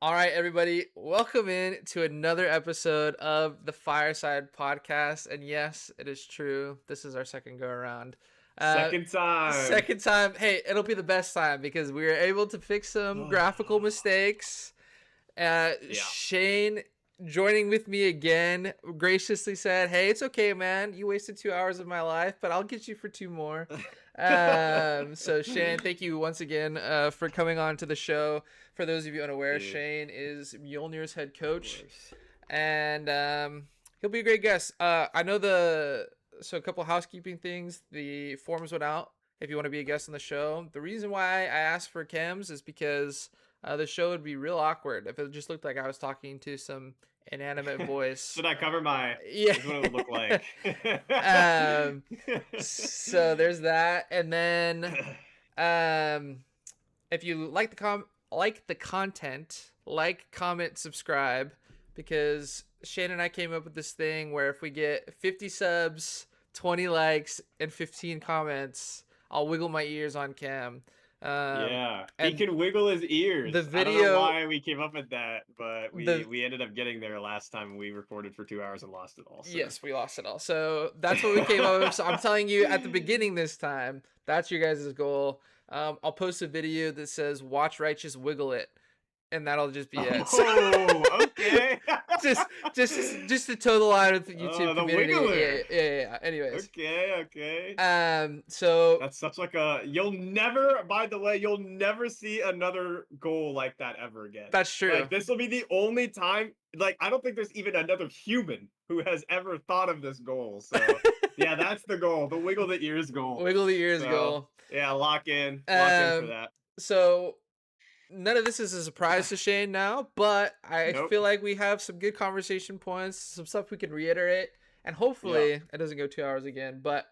All right, everybody, welcome in to another episode of the Fireside podcast. And yes, it is true. This is our second go around. Uh, Second time. Second time. Hey, it'll be the best time because we were able to fix some graphical mistakes. Yeah. Shane joining with me again graciously said, "Hey, it's okay, man. You wasted 2 hours of my life, but I'll get you for two more." So Shane, thank you once again for coming on to the show. For those of you unaware, Dude, Shane is Mjolnir's head of coach, course. and he'll be a great guest. I know so a couple housekeeping things. The forms went out if you want to be a guest on the show. The reason why I asked for Chems is because the show would be real awkward if it just looked like I was talking to some inanimate voice. Should I cover my? Yeah. This is what it would look like. um. So there's that, and then um, if you like the content, like, comment, subscribe, because Shane and I came up with this thing where if we get 50 subs, 20 likes, and 15 comments, I'll wiggle my ears on cam. Yeah, he And can wiggle his the ears. I don't know video, why we came up with that, but we the we ended up getting there last time we recorded for 2 hours and lost it all. So yes, we lost it all. So that's what we came up with. So I'm telling you at the beginning this time, that's your guys' goal. I'll post a video that says "Watch Righteous Wiggle It," and that'll just be it. So oh, okay. just, just to total out of the YouTube The community. wiggler. Yeah. Anyways, Okay. so That's such like a you'll never, by the way, you'll never see another goal like that ever again. that's true. Like this will be the only time, like I don't think there's even another human who has ever thought of this goal. So yeah, that's the goal, the wiggle the ears goal. Wiggle the ears So goal. yeah, lock in for that. So none of this is a surprise to Shane now, but I Nope. feel like we have some good conversation points, some stuff we can reiterate, and Yeah. hopefully it doesn't go 2 hours again. But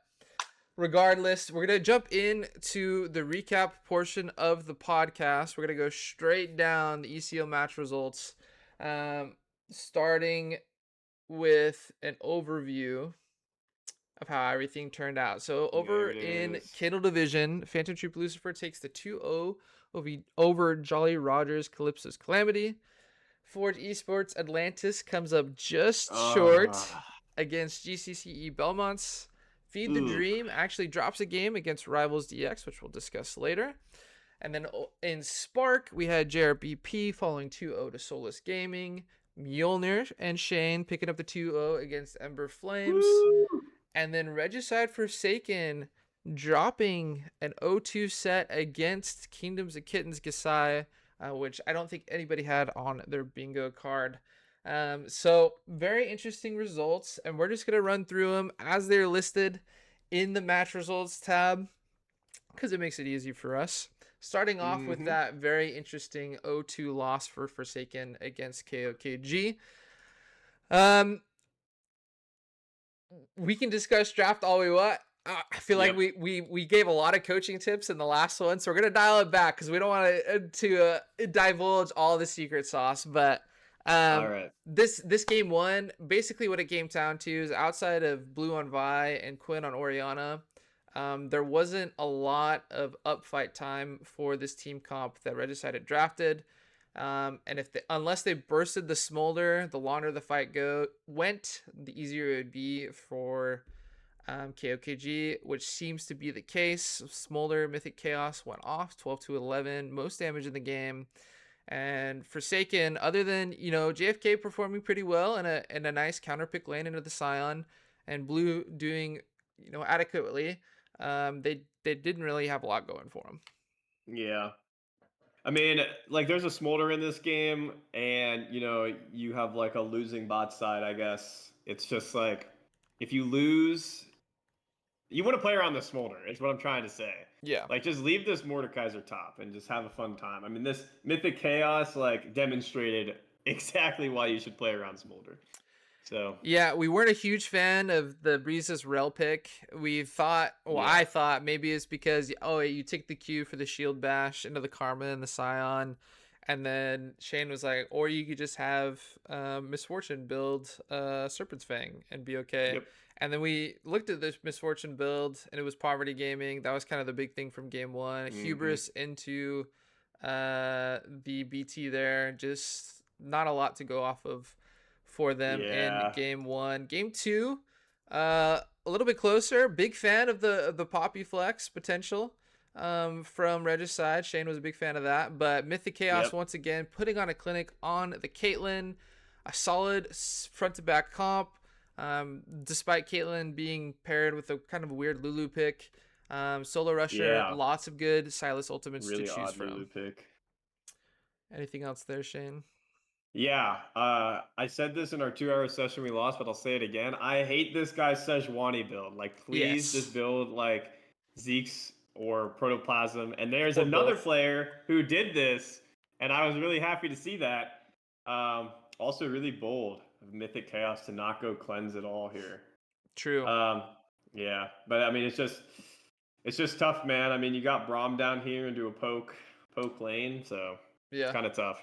regardless, we're gonna jump into the recap portion of the podcast. We're gonna go straight down the ECL match results, starting with an overview of how everything turned out. So over There it in is. Kindle Division, Phantom Troop Lucifer takes the 2-0 over Jolly Rogers Calypso's Calamity. Forge Esports Atlantis comes up just short Uh, against GCCE Belmont's. Feed the ooh. Dream actually drops a game against Rivals DX, which we'll discuss later. And then in Spark, we had JRBP falling 2-0 to Solus Gaming. Mjolnir and Shane picking up the 2-0 against Ember Flames. Woo! And then Regicide Forsaken dropping an 0-2 set against Kingdoms of Kittens Gasai, which I don't think anybody had on their bingo card. So very interesting results, and we're just going to run through them as they're listed in the match results tab because it makes it easy for us. Starting off with Mm-hmm. that very interesting 0-2 loss for Forsaken against KOKG. Um, we can discuss draft all we want. I feel like Yep. we gave a lot of coaching tips in the last one, so we're gonna dial it back because we don't want to divulge all the secret sauce. But All right. this game one, basically what it came down to is outside of Blue on Vi and Quinn on Oriana, there wasn't a lot of upfight time for this team comp that Regicide had drafted. And unless they bursted the smolder, the longer the fight went, the easier it would be for KOKG, which seems to be the case. Smolder Mythic Chaos went off 12-11, most damage in the game. And Forsaken, other than JFK performing pretty well in a nice counter pick lane into the Scion, and Blue doing adequately, they didn't really have a lot going for them. Yeah. I mean, like, there's a smolder in this game, and you have like a losing bot side. I guess it's just like if you lose, you want to play around the smolder. Is what I'm trying to say. Yeah. Like, just leave this Mordekaiser top and just have a fun time. I mean, this Mythic Chaos like demonstrated exactly why you should play around smolder. So Yeah, we weren't a huge fan of the Breezes Rel pick. yeah, I thought maybe it's because, you take the Q for the shield bash into the Karma and the Scion. And then Shane was like, or you could just have Misfortune build Serpent's Fang and be okay. yep. And then we looked at this Misfortune build, and it was Poverty Gaming. That was kind of the big thing from game one. Mm-hmm. Hubris into the BT there. Just not a lot to go off of for them in Yeah. game one. Game two, a little bit closer. Big fan of the Poppy Flex potential from Reg's side. Shane was a big fan of that. But Mythic Chaos Yep. once again putting on a clinic on the Caitlyn. A solid front to back comp. Despite Caitlyn being paired with a kind of weird Lulu pick. Solo Rusher, Yeah. lots of good Silas ultimates to Really choose odd from. Lulu pick. Anything else there, Shane? Yeah, I said this in our 2 hour session we lost, but I'll say it again. I hate this guy's Sejuani build. Like, please just Yes. build like Zeke's or Protoplasm. And there's Or another both. player who did this, and I was really happy to see that. Also, really bold of Mythic Chaos to not go cleanse at all here. True. Um, yeah, but I mean, it's just tough, man. I mean, you got Braum down here into a poke lane, so it's Yeah. kind of tough.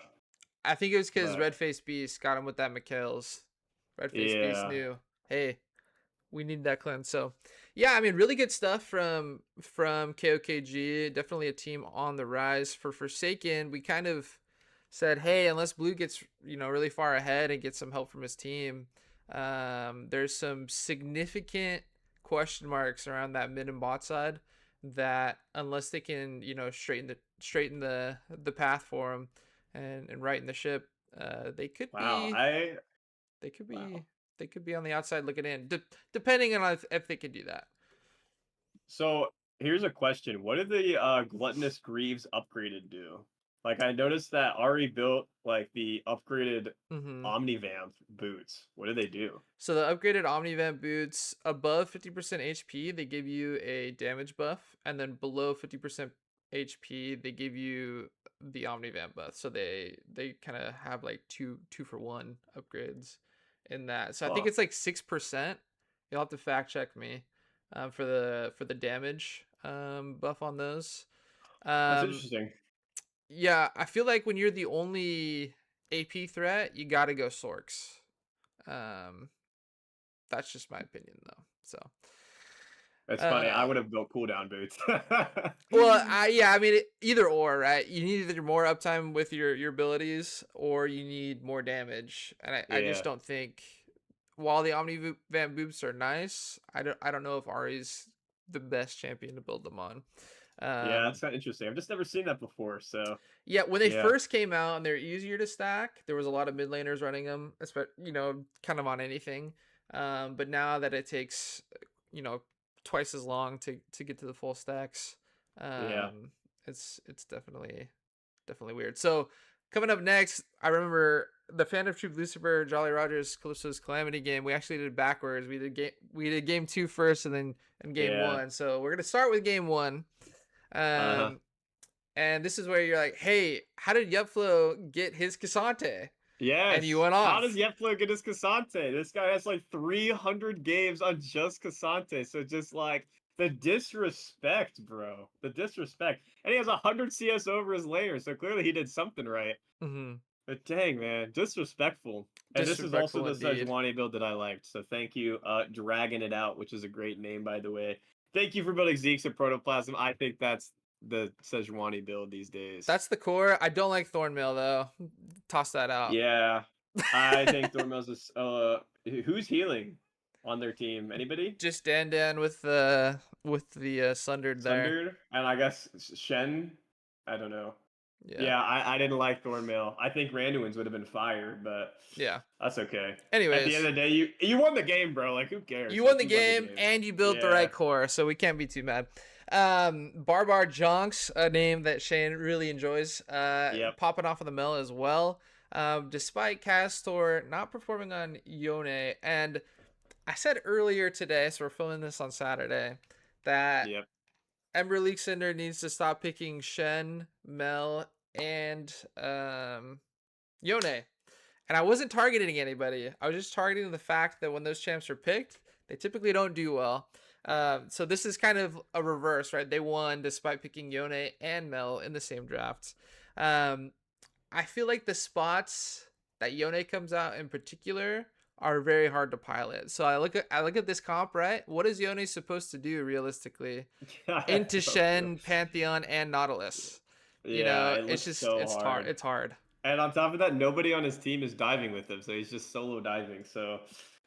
I think it was because But Red Face Beast got him with that Mikhail's. Red Face Beast yeah. knew, hey, we need that cleanse. So, yeah, I mean, really good stuff from KOKG. Definitely a team on the rise. For Forsaken, we kind of said, hey, unless Blue gets really far ahead and gets some help from his team, there's some significant question marks around that mid and bot side that unless they can straighten the path for him and right in the ship, they could Wow. be I they could wow. be they could be on the outside looking in, depending on if they can do that. So here's a question. What did the Gluttonous Greaves upgraded do? Like I noticed that Ari built like the upgraded Mm-hmm. Omnivamp boots. What did they do? So the upgraded Omnivamp boots above 50% HP, they give you a damage buff, and then below 50% HP, they give you the Omnivamp buff. So they kind of have like two for one upgrades in that. So I think Huh. it's like 6%. You'll have to fact check me for the damage buff on those. That's Um, interesting. yeah, I feel like when you're the only AP threat, you gotta go Sorks. Um, that's just my opinion, though. So, That's funny. I uh, would have built cooldown boots. well, I mean, either or, right? You need either more uptime with your abilities, or you need more damage. And I just Yeah. don't think, while the Omni Van Boops are nice, I don't know if Ari's the best champion to build them on. Yeah, that's Um, kind of interesting. I've just never seen that before. So yeah, when they yeah. first came out and they're easier to stack, there was a lot of mid laners running them, kind of on anything. But now that it takes, you know, twice as long to get to the full stacks, Yeah. it's definitely weird. So coming up next, I remember the Fan of Troop Lucifer, Jolly Rogers, Calypso's Calamity game. We actually did it backwards. We did game two first, and then game Yeah. one. So we're gonna start with game one. Uh-huh. Um, and this is where you're like, hey, how did Yupflow get his Cassante? And you Yes. went How does off. Yepflo get his Cassante? This guy has like 300 games on just Cassante. So just like the disrespect, bro. The disrespect. And he has 100 CS over his layer. So clearly he did something right. Mm-hmm. But dang, man. Disrespectful. And this is also Disrespectful the indeed. Sejuani build that I liked. So thank you. Dragging It Out, which is a great name, by the way. Thank you for building Zeke's and Protoplasm. I think that's the Sejuani build these days. That's the core. I don't like Thornmail though. Toss that out. Yeah, I think Dormel's is. Who's healing on their team? Anybody? Just Dan with the Sundered there. Sundered, and I guess Shen. I don't know. Yeah. Yeah, I didn't like Thornmail. I think Randuin's would have been fire, but Yeah. that's okay. At the end Anyways, of the day, you won the game, bro. Like, who cares? you won Like, the you won the game game. and you built the Yeah. right core, so we can't be too mad. Barbar Jonks, a name that Shane really enjoys, Yep. popping off of the mill as well. Despite Castor not performing on Yone, and I said earlier today, so we're filming this on Saturday, that Yep. Ember Cinder needs to stop picking Shen, Mel, and Yone. And I wasn't targeting anybody. I was just targeting the fact that when those champs are picked, they typically don't do well. So this is kind of a reverse, right? They won despite picking Yone and Mel in the same drafts. Um, I feel like the spots that Yone comes out in particular are very hard to pilot. So I look at this comp, right? What is Yone supposed to do realistically? I Into don't know. Shen, Pantheon, and Nautilus. Yeah, it It's looks just so hard. it's hard. And on top of that, nobody on his team is diving with him, so he's just solo diving. So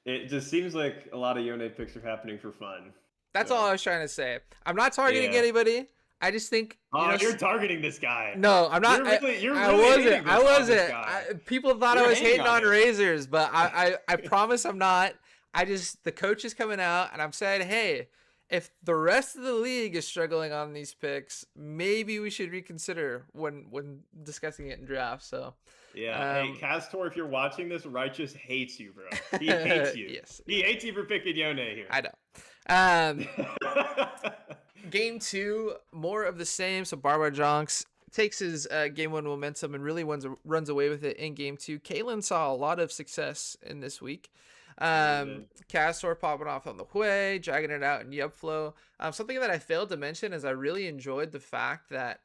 it just seems like a lot of Yone picks are happening for fun. That's all So I was trying to say. I'm not targeting yeah. anybody. I just think, Oh, you're targeting this guy. no, I'm not. You're I really wasn't. hating I this on this wasn't. guy. People thought I You're was hating hating on on him. razors, but I promise I'm not. I just, the coach is coming out, and I'm saying, hey, if the rest of the league is struggling on these picks, maybe we should reconsider when discussing it in drafts. So, Yeah. Hey, um, Castor, if you're watching this, Right3ous hates you, bro. He hates you. yes, He hates you for picking Yone here. I know. Um, Game two, more of the same. So Barbara Jonks takes his game one momentum and really runs away with it in game two. Kalen saw a lot of success in this week. Castor popping off on the way, dragging it out in Yup Flow. Something that I failed to mention is I really enjoyed the fact that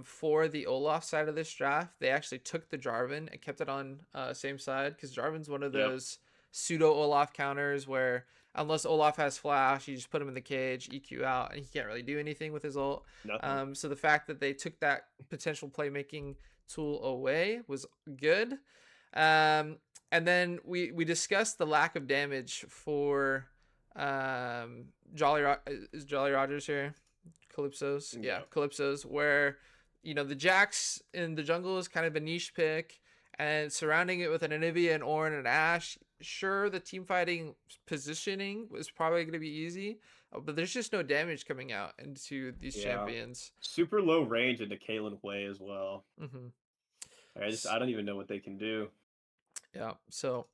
for the Olaf side of this draft, they actually took the Jarvan and kept it on same side, because Jarvan's one of Yep. those pseudo Olaf counters where unless Olaf has flash, you just put him in the cage, EQ out, and he can't really do anything with his ult. Nothing. So the fact that they took that potential playmaking tool away was good. And then we discussed the lack of damage for is Jolly Rogers here? Calypso's? Yeah, Calypso's, where, the Jax in the jungle is kind of a niche pick, and surrounding it with an Anivia, an Ornn, and an Ashe, sure, the team fighting positioning was probably going to be easy, but there's just no damage coming out into these champions. Super low range into Kalen Hui as well. Mm-hmm. I don't even know what they can do. Yeah, so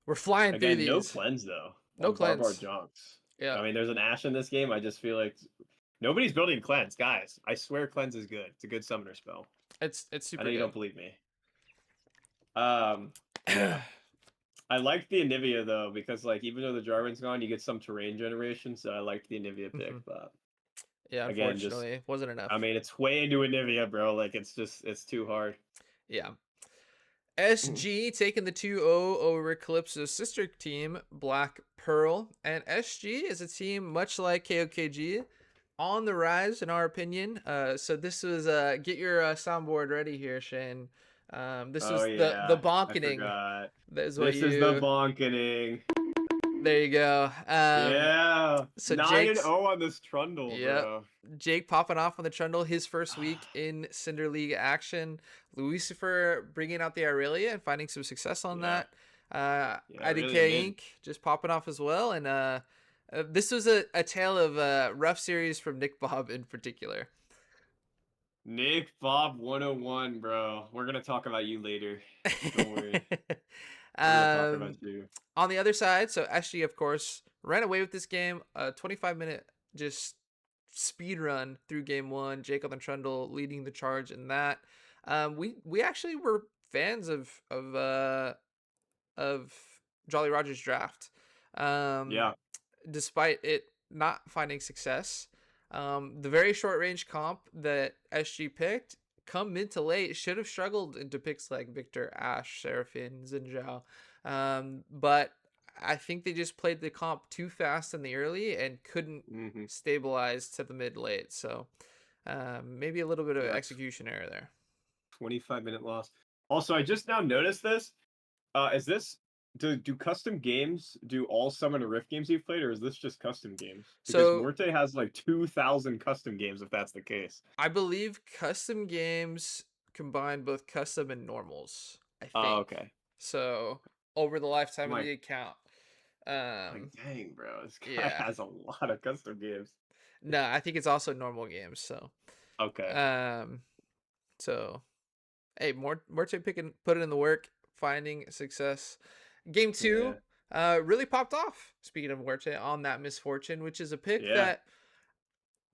we're flying Again, through these. no cleanse though. No cleanse. Barbar Jonks. Yeah. I mean, there's an Ashe in this game. I just feel like nobody's building cleanse, guys. I swear, cleanse is good. It's a good summoner spell. It's super. I know good. you don't believe me. Yeah. I liked the Anivia though, because like even though the Jarvan's gone, you get some terrain generation. So I liked the Anivia pick, but yeah, again, unfortunately, wasn't enough. I mean, it's way into Anivia, bro. Like it's too hard. Yeah. SG taking the 2-0 over Calypso's sister team, Black Pearl. And SG is a team much like KOKG, on the rise, in our opinion. So this was, get your soundboard ready here, Shane. This was the bonkening. This is the bonkening. There you go. Yeah. So 9-0 on this Trundle, bro. Jake popping off on the Trundle, his first week in Cinder League action. Lucifer bringing out the Irelia and finding some success on that. IDK Inc. just popping off as well. And this was a tale of rough series from Nick Bob in particular. Nick Bob 101, bro. We're gonna talk about you later. Don't worry. We're gonna talk about you. On the other side, so SG, of course, ran away with this game. 25-minute just speed run through game one. Jake on the Trundle leading the charge in that. We actually were fans of Jolly Rogers' draft. Despite it not finding success. The very short range comp that SG picked, come mid to late, should have struggled into picks like Victor, Ashe, Seraphine, Xin Zhao. But I think they just played the comp too fast in the early and couldn't stabilize to the mid late. So maybe a little bit of execution error there. 25-minute loss. Also, I just now noticed this. Is this do custom games do all Summon and Rift games you've played, or is this just custom games? Because Morte has like 2,000 custom games, if that's the case. I believe custom games combine both custom and normals, I think. Oh, okay. So over the lifetime of the account. Like, dang, bro, this guy has a lot of custom games. No, I think it's also normal games. So okay. So hey, Morte put it in the work, finding success. Game two, really popped off. Speaking of Morte, on that misfortune, which is a pick that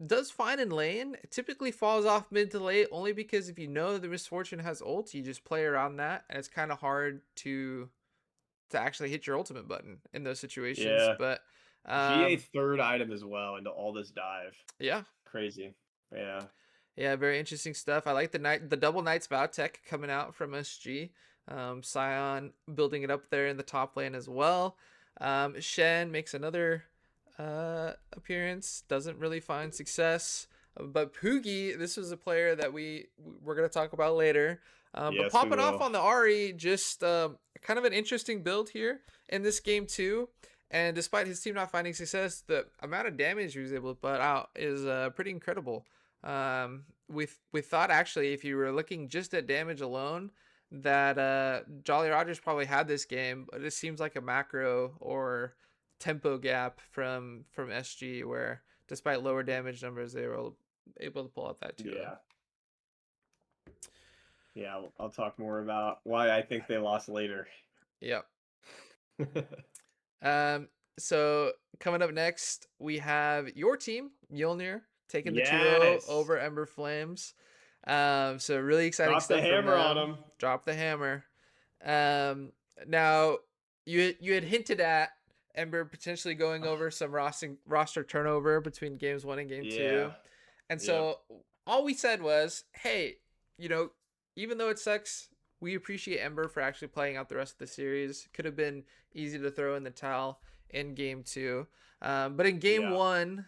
does fine in lane. It typically falls off mid to late, only because if you know the misfortune has ult, you just play around that, and it's kind of hard to actually hit your ultimate button in those situations. Yeah. But GA third item as well into all this dive. Yeah. Crazy. Yeah. Yeah, very interesting stuff. I like the double Knight's Vow tech coming out from SG. Scion building it up there in the top lane as well. Shen makes another appearance, doesn't really find success. But Poogie, this was a player that we're gonna talk about later. But Yes, we popping off will. on the Ari, just kind of an interesting build here in this game too. And despite his team not finding success, the amount of damage he was able to put out is pretty incredible. We thought actually, if you were looking just at damage alone, that Jolly Rogers probably had this game, but it seems like a macro or tempo gap from SG, where despite lower damage numbers, they were able to pull out that 2-0. Yeah. Yeah, I'll talk more about why I think they lost later. Yep. Um, so coming up next, we have your team, Mjolnir, taking the 2-0 Yes. over Ember Flames. So really exciting Drop the stuff from hammer on them. them. Drop the hammer. Now you had hinted at Ember potentially going over some roster turnover between games 1 and game Yeah. 2. And Yep. so all we said was, hey, even though it sucks, we appreciate Ember for actually playing out the rest of the series. Could have been easy to throw in the towel in game 2. But in game Yeah. 1,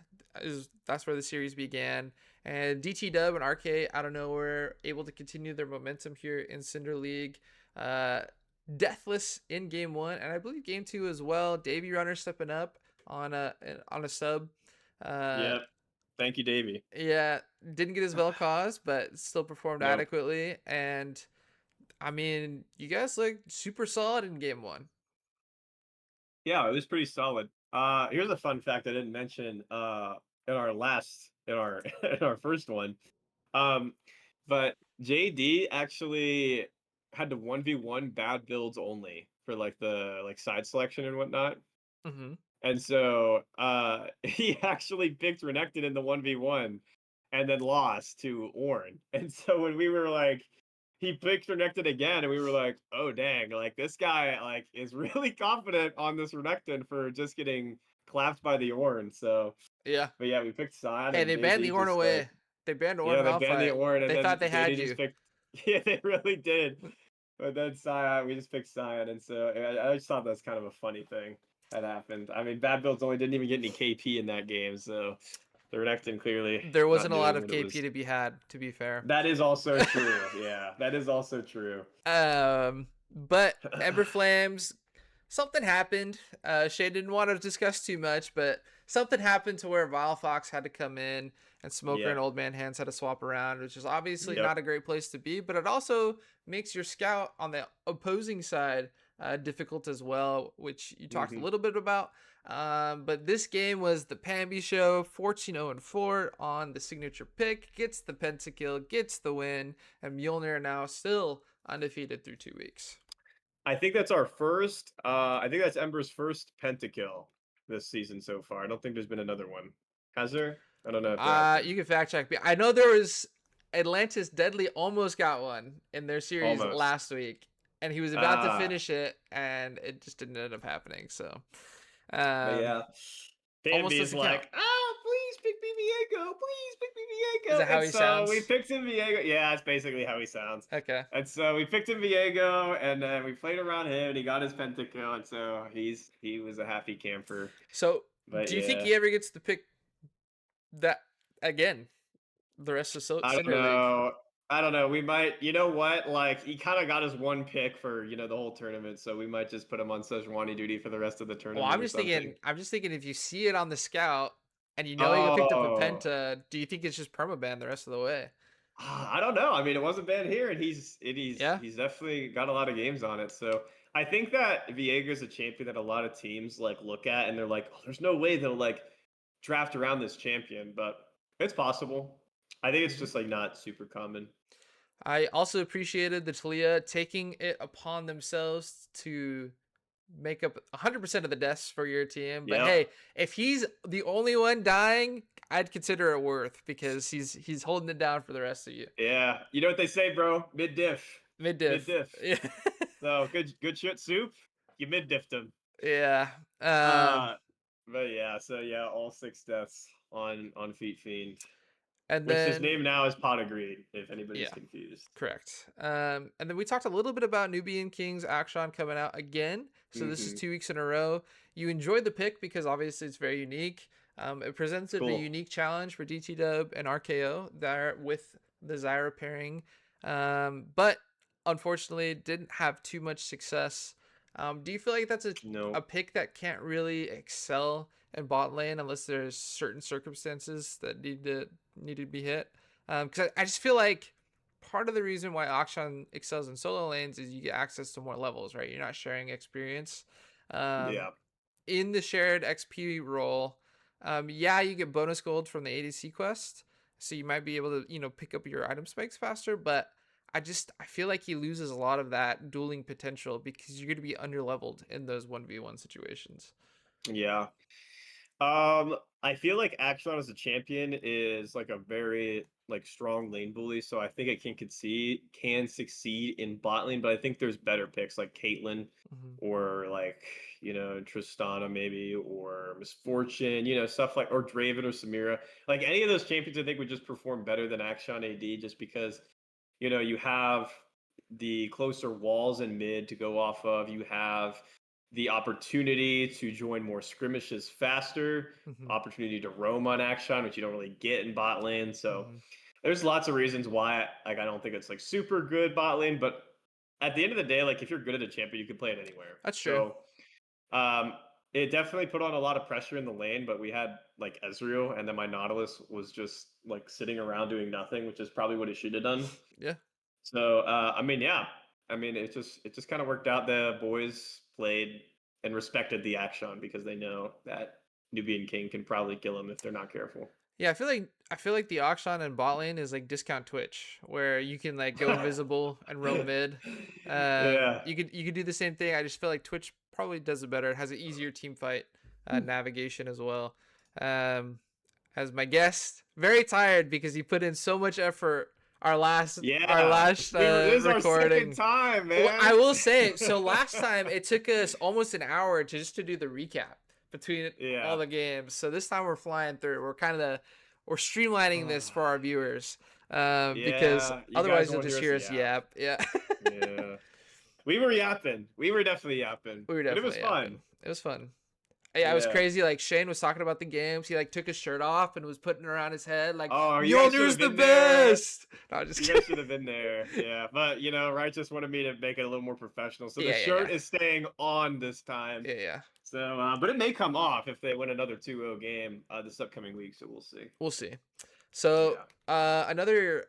that's where the series began. And DT Dub and RK out of nowhere able to continue their momentum here in Cinder League. Deathless in game 1, and I believe game 2 as well. Davy Runner stepping up on a sub. Yep. Thank you, Davey. Yeah, didn't get his Vel cause, but still performed Nope. adequately. And I mean, you guys look super solid in game 1. Yeah, it was pretty solid. Here's a fun fact I didn't mention in our in our first one. Um, but JD actually had to 1v1 bad builds only for like the side selection and whatnot. Mm-hmm. And so he actually picked Renekton in the 1v1 and then lost to Ornn. And so when we were like, he picked Renekton again, and we were like, oh dang, like this guy like is really confident on this Renekton for just getting clapped by the Ornn. So Yeah. but yeah, we picked Sion Hey, and they banned the JD Orn just like away. They banned Orn yeah, they banned the Malphite. Ornn and They then thought they JD had just you. picked yeah, they really did. But then Sion, we just picked Sion, and so I just thought that's kind of a funny thing that happened. I mean, Bad Builds only didn't even get any KP in that game, so the Renekton clearly There not wasn't a lot doing of what it KP was. to be had, to be fair. That is also true. Yeah, that is also true. But Ember Flames, something happened. Shay didn't want to discuss too much, but something happened to where Vile Fox had to come in and Smoker and Yep. Old Man Hands had to swap around, which is obviously Yep. not a great place to be, but it also makes your scout on the opposing side difficult as well, which you talked a Hmm. little bit about. But this game was the Pamby show, 14-0-4 on the signature pick, gets the pentakill, gets the win, and Mjolnir now still undefeated through 2 weeks. I think that's our first. I think that's Ember's first pentakill this season so far. I don't think there's been another one. Has there? I don't know if there has been. You can fact check me. I know there was Atlantis Deadly almost got one in their series Almost. last week, and he was about to Ah, finish it, and it just didn't end up happening. So, but um, yeah. almost Bambi's doesn't count. like, please pick me Viego. Please pick me Is Viego. that how And he so we sounds? picked him Viego. Yeah, that's basically how he sounds. Okay. And so we picked him Viego, and then we played around him, and he got his pentakill, and so he was a happy camper. So, But do you think yeah, he ever gets to pick that again? The rest of I don't Cinder League. know. I don't know. We might, you know what? Like he kind of got his one pick for the whole tournament, so we might just put him on Sejuani duty for the rest of the Well, tournament I'm or just something. thinking. I'm just thinking if you see it on the scout and you know he picked up a Oh, penta, do you think it's just permaban the rest of the way? I don't know. I mean, it wasn't bad here, and Yeah. he's definitely got a lot of games on it. So I think that Viega's a champion that a lot of teams like look at, and they're like, oh, "There's no way they'll like draft around this champion," but it's possible. I think it's Mhm. just like not super common. I also appreciated the Talia taking it upon themselves to make up 100% of the deaths for your team. But Yep. hey, if he's the only one dying, I'd consider it worth because he's holding it down for the rest of you. Yeah. You know what they say, bro? Mid diff. Mid Mid diff. diff. Yeah. So good shit soup. You mid diffed him. Yeah. Uh but yeah, so yeah, all 6 deaths on Feet Fiend. And Which his then name now is Pot of Greed, if anybody's yeah. confused. Correct. And then we talked a little bit about Nubian King's Action coming out again. So this is Hmm. 2 weeks in a row. You enjoyed the pick because obviously it's very unique. It presented a Cool. unique challenge for DT Dub and RKO there with the Zyra pairing, but unfortunately didn't have too much success. Do you feel like that's a Nope. pick that can't really excel in bot lane unless there's certain circumstances that need to be hit? Because I just feel like part of the reason why Akshan excels in solo lanes is you get access to more levels, right? You're not sharing experience. Um, Yeah. in the shared XP role, yeah, you get bonus gold from the ADC quest, so you might be able to pick up your item spikes faster. But I feel like he loses a lot of that dueling potential because you're going to be under leveled in those 1v1 situations. Yeah. I feel like Action as a champion is like a very like strong lane bully, so I think it can succeed in bot lane, but I think there's better picks like Caitlyn Mm-hmm. or like, Tristana maybe or Misfortune, stuff like or Draven or Samira. Like any of those champions I think would just perform better than Action AD just because, you have the closer walls in mid to go off of. You have the opportunity to join more skirmishes faster, Mm-hmm. opportunity to roam on Action, which you don't really get in bot lane. So Mm-hmm. there's lots of reasons why like I don't think it's like super good bot lane, but at the end of the day, like if you're good at a champion, you can play it anywhere. That's true. So um it definitely put on a lot of pressure in the lane, but we had like Ezreal and then my Nautilus was just like sitting around doing nothing, which is probably what it should have done. Yeah. So I mean, yeah, I mean, it just kind of worked out. The boys played and respected the action because they know that Nubian King can probably kill him if they're not careful. Yeah, I feel like the auction and bot lane is like discount Twitch, where you can like go invisible and roam mid. Yeah. You could do the same thing. I just feel like Twitch probably does it better. It has an easier team fight navigation as well. Um, as my guest, very tired because he put in so much effort. Our Yeah. last This is our second recording. time, Well, I man. will say, so last time it took us almost an hour to do the recap between all Yeah. the games. So this time we're flying through. We're streamlining this for our viewers, because Yeah. You guys otherwise you'll won't just hear us hear us yap. yap. Yeah, Yeah. We were yapping. We were definitely yapping. we were But it was definitely fun. yapping. It was fun. Yeah, it was Yeah. crazy. Like Shane was talking about the games. He like took his shirt off and was putting it around his head. Like Oh, you guys should Mjolnir's have the been there. best. No, I'm just You kidding. guys should have been there. Yeah. But, Right just wanted me to make it a little more professional. So the Yeah, yeah, yeah, shirt is staying on this time. yeah, yeah. So, but it may come off if they win another 2-0 game this upcoming week. So we'll see. We'll see. So Yeah. another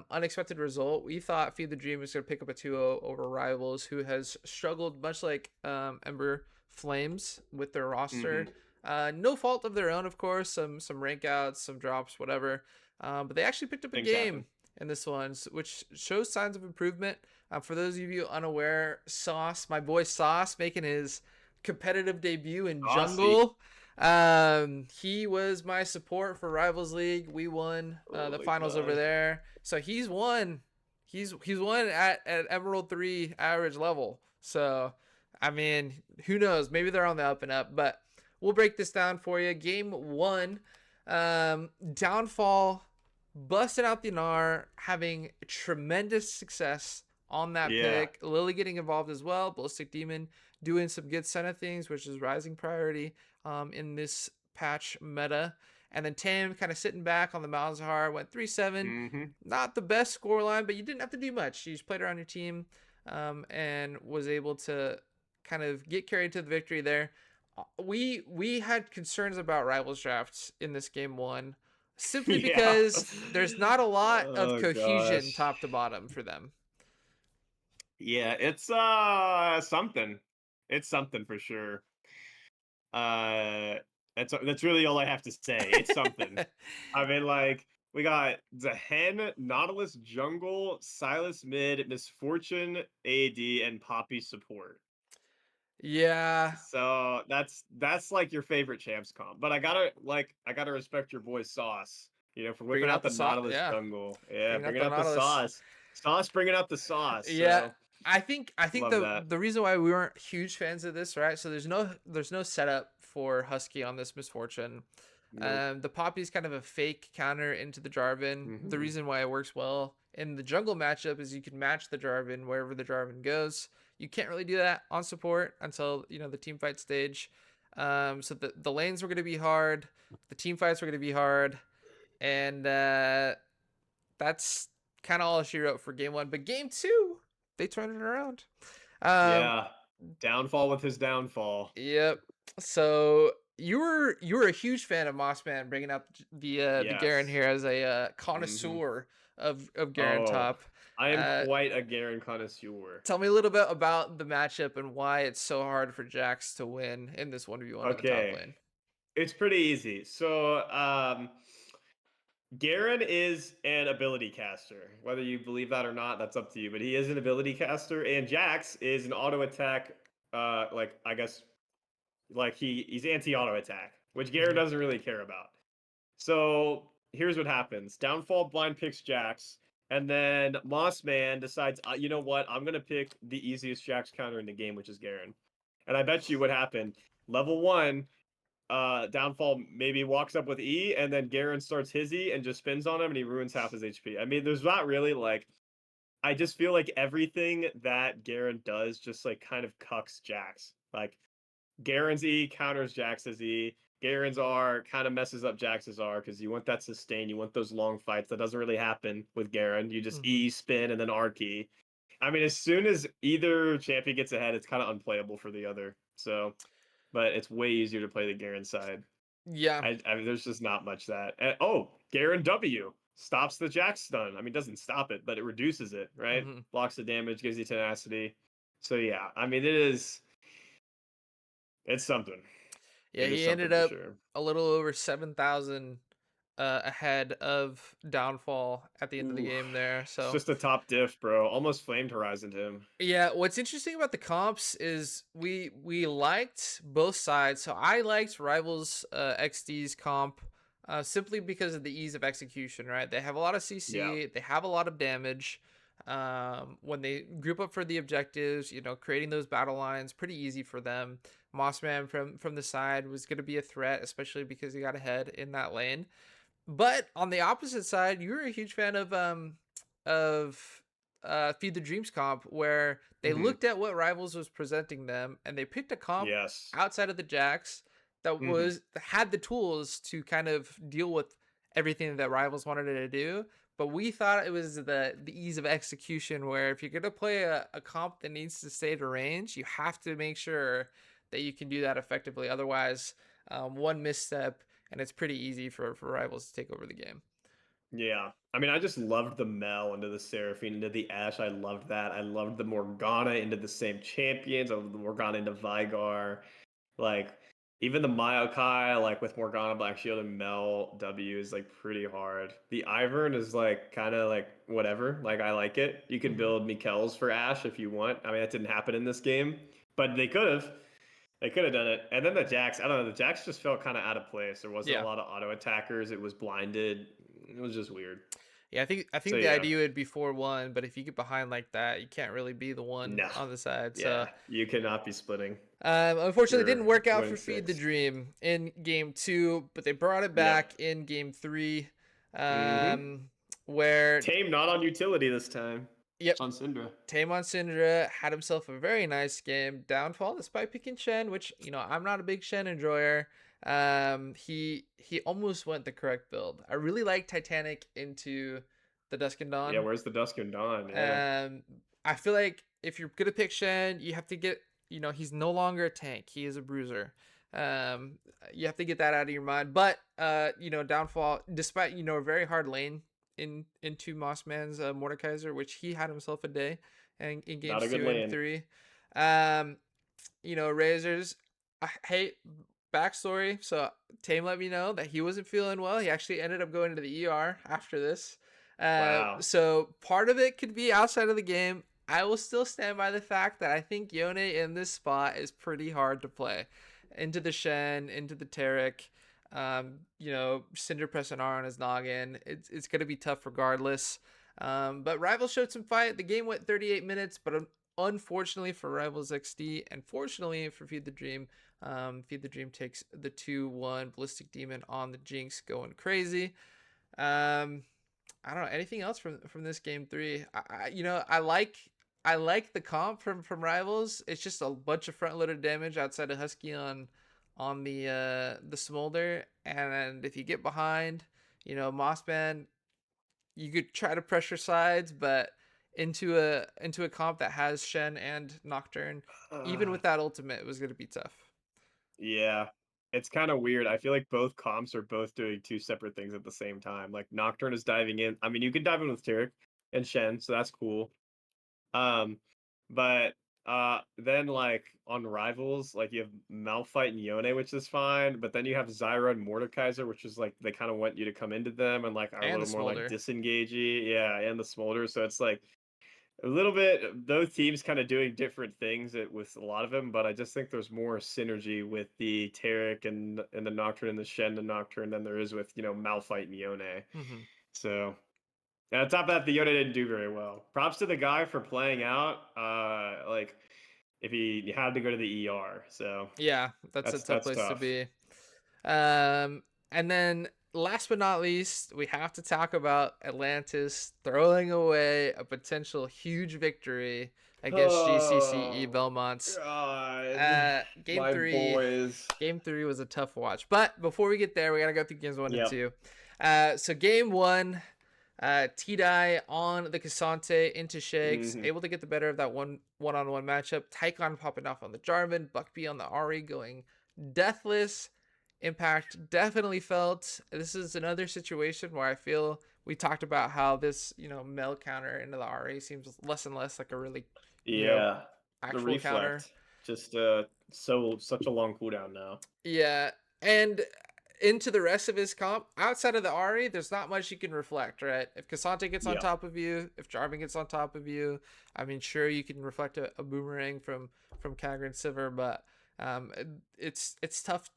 unexpected result. We thought Feed the Dream was going to pick up a 2-0 over Rivals, who has struggled much like Ember Flames with their roster. Mm-hmm. No fault of their own, of course. Some rank outs, some drops, whatever. But they actually picked up a Things happen. game in this one, which shows signs of improvement. For those of you unaware, Sauce, my boy Sauce, making his competitive debut in Aussie. Jungle. He was my support for Rivals League. We won Oh the my finals over God. there. So he's won. He's won at Emerald 3 average level. So I mean, who knows? Maybe they're on the up and up, but we'll break this down for you. Game 1, Downfall busting out the Gnar, having tremendous success on that Yeah. pick. Lily getting involved as well. Ballistic Demon doing some good Senna things, which is rising priority in this patch meta. And then Tam kind of sitting back on the Malzahar, went 3-7. Mm-hmm. Not the best scoreline, but you didn't have to do much. You just played around your team, and was able to kind of get carried to the victory there. We had concerns about rivals drafts in this game 1, simply Yeah. because there's not a lot of Oh cohesion gosh. top to bottom for them. Yeah, it's something. It's something for sure. Uh that's really all I have to say. It's something. I mean, like, we got the Hen, Nautilus Jungle, Silas Mid, Misfortune AD, and Poppy support. Yeah, So that's like your favorite champs comp. But I gotta respect your boy Sauce, for bringing whipping out out the the sauce. Nautilus Yeah, Jungle. Yeah, bringing out bringing the out the Nautilus. sauce. Sauce bringing out the sauce. Yeah, So I think love the that. the reason why we weren't huge fans of this, right? So there's no setup for Husky on this Misfortune. Nope. The Poppy's kind of a fake counter into the Jarvan. The Hmm. reason why it works well in the jungle matchup is you can match the Jarvan wherever the Jarvan goes. You can't really do that on support until the team fight stage. So the lanes were going to be hard, the team fights were going to be hard, and that's kind of all she wrote for game one. But game two, they turned it around. Um, Yeah. Downfall with his downfall. yep. So you were a huge fan of Mossman, bringing up the Garen Yes. here as a Hmm. connoisseur of Garen Oh, top. I am Uh, quite a Garen connoisseur. Tell me a little bit about the matchup and why it's so hard for Jax to win in this 1v1 in the top Okay. lane. It's pretty easy. So, Garen is an ability caster. Whether you believe that or not, that's up to you. But he is an ability caster, and Jax is an auto attack. Like I guess, like he's anti auto attack, which Garen Hmm. doesn't really care about. So here's what happens: Downfall blind picks Jax, and then Mossman decides, you know what? I'm gonna pick the easiest Jax counter in the game, which is Garen. And I bet you what happened. Level one, Downfall maybe walks up with E, and then Garen starts his E and just spins on him, and he ruins half his HP. I mean, there's not really like. I just feel like everything that Garen does just like kind of cucks Jax. Like Garen's E counters Jax's E. Garen's R kind of messes up Jax's R because you want that sustain. You want those long fights. That doesn't really happen with Garen. You just Hmm. E spin and then R key. I mean, as soon as either champion gets ahead, it's kind of unplayable for the other. So, but it's way easier to play the Garen side. Yeah. I mean, there's just not much that. Oh, Garen W stops the Jax stun. I mean, doesn't stop it, but it reduces it, right? Hmm. Blocks the damage, gives you tenacity. So yeah, I mean, it's something. Yeah, It is he ended something for up sure. a little over 7,000 ahead of Downfall at the end of the Ooh, game there. it's So just a top diff, bro. Almost flamed Horizon him. yeah, what's interesting about the comps is we liked both sides. So I liked Rivals XD's comp simply because of the ease of execution. Right, they have a lot of Yeah, CC, they have a lot of damage. When they group up for the objectives, creating those battle lines pretty easy for them. Mossman from the side was going to be a threat, especially because he got ahead in that lane. But on the opposite side, you were a huge fan of Feed the Dreams comp, where they hmm, looked at what Rivals was presenting them and they picked a comp yes, outside of the Jax that hmm, was had the tools to kind of deal with everything that Rivals wanted it to do. But we thought it was the ease of execution, where if you're gonna play a comp that needs to stay to range, you have to make sure that you can do that effectively. Otherwise, one misstep and it's pretty easy for Rivals to take over the game. yeah. I mean, I just loved the Mel into the Seraphine into the Ashe. I loved that. I loved the Morgana into the same champions. I loved the Morgana into Vigar. Like even the Maokai, like with Morgana, Black Shield, and Mel W is like pretty hard. The Ivern is like kind of like whatever. Like I like it. You can Hmm. build Mikkel's for Ashe if you want. I mean that didn't happen in this game, but they could have. They could have done it. And then the Jax, I don't know, the Jax just felt kind of out of place. There wasn't a Yeah, lot of auto attackers. It was blinded. It was just weird. yeah. I So think the yeah, idea would be 4-1, but if you get behind like that, you can't really be the one no. on the side. So Yeah, you cannot be splitting. unfortunately, it didn't You're work out going for Feed the six. Dream in game two, but they brought it Yep. back in game three, Mm-hmm. um, where Tame not on utility this time. yep, On Syndra. Tamon Syndra had himself a very nice game. Downfall despite picking Shen, which I'm not a big Shen enjoyer. He almost went the correct build. I really like Titanic into the Dusk and Yeah, Dawn. where's the Dusk and Dawn? Yeah. Um, I feel like if you're gonna pick Shen, you have to get he's no longer a tank. He is a bruiser. Um, you have to get that out of your mind. But Downfall, despite a very hard lane into Mossman's Mordekaiser, which he had himself a day, and in Not a games good two and lane. three, um, Razors. Hey, backstory. So Tame let me know that he wasn't feeling well. He actually ended up going to the ER after this. Wow. So part of it could be outside of the game. I will still stand by the fact that I think Yone in this spot is pretty hard to play. Into the Shen, into the Tarek, Cinder pressing R on his noggin. It's gonna be tough regardless. But Rivals showed some fight. The game went 38 minutes, but unfortunately for Rivals XD, and fortunately for Feed the Dream, Feed the Dream takes the 2-1 Ballistic Demon on the Jinx, going crazy. Um, I don't know anything else from this game three. I like the comp from Rivals. It's just a bunch of front loaded damage outside of Husky on on the smolder, and if you get behind, Mossman, you could try to pressure sides, but into a comp that has Shen and Nocturne, even Uh, with that ultimate, it was gonna be tough. yeah. It's kind of weird. I feel like both comps are both doing two separate things at the same time. Like Nocturne is diving in. I mean, you can dive in with Taric and Shen, so that's cool. Um, but then like on Rivals, like you have Malphite and Yone, which is fine, but then you have Zyra and Mordekaiser, which is like they kind of want you to come into them and like are a And the little more like smolder. disengagey. Yeah, and the Smolder. So it's like a little bit those teams kind of doing different things with a lot of them, but I just think there's more synergy with the Taric and the Nocturne and the Shen and Nocturne than there is with, Malphite and Yone. Hmm. So and on top of that, the Yoda didn't do very well. Props to the guy for playing out. Like if he had to go to the ER, so Yeah, that's a tough that's place to tough. be. And then last but not least, we have to talk about Atlantis throwing away a potential huge victory against GCCE Oh Belmonts. God, Game my three, boys. game three was a tough watch. But before we get there, we gotta go through games one and Yep. two. So game one, T-Dye on the Cassante into Shakes, Hmm. able to get the better of that one-on-one matchup. Tycon popping off on the Jarvan, Buckby on the Ari going deathless. Impact definitely felt. This is another situation where I feel we talked about how this, mel counter into the Ari seems less and less like a really, you know, Yeah, the actual counter. reflect just such a long cooldown now. Yeah, and into the rest of his comp, outside of the Ari, there's not much you can reflect, right? If Cassante gets on Yeah, top of you, if Jarvan gets on top of you, I mean, sure you can reflect a boomerang from Kagran Silver, but it's tough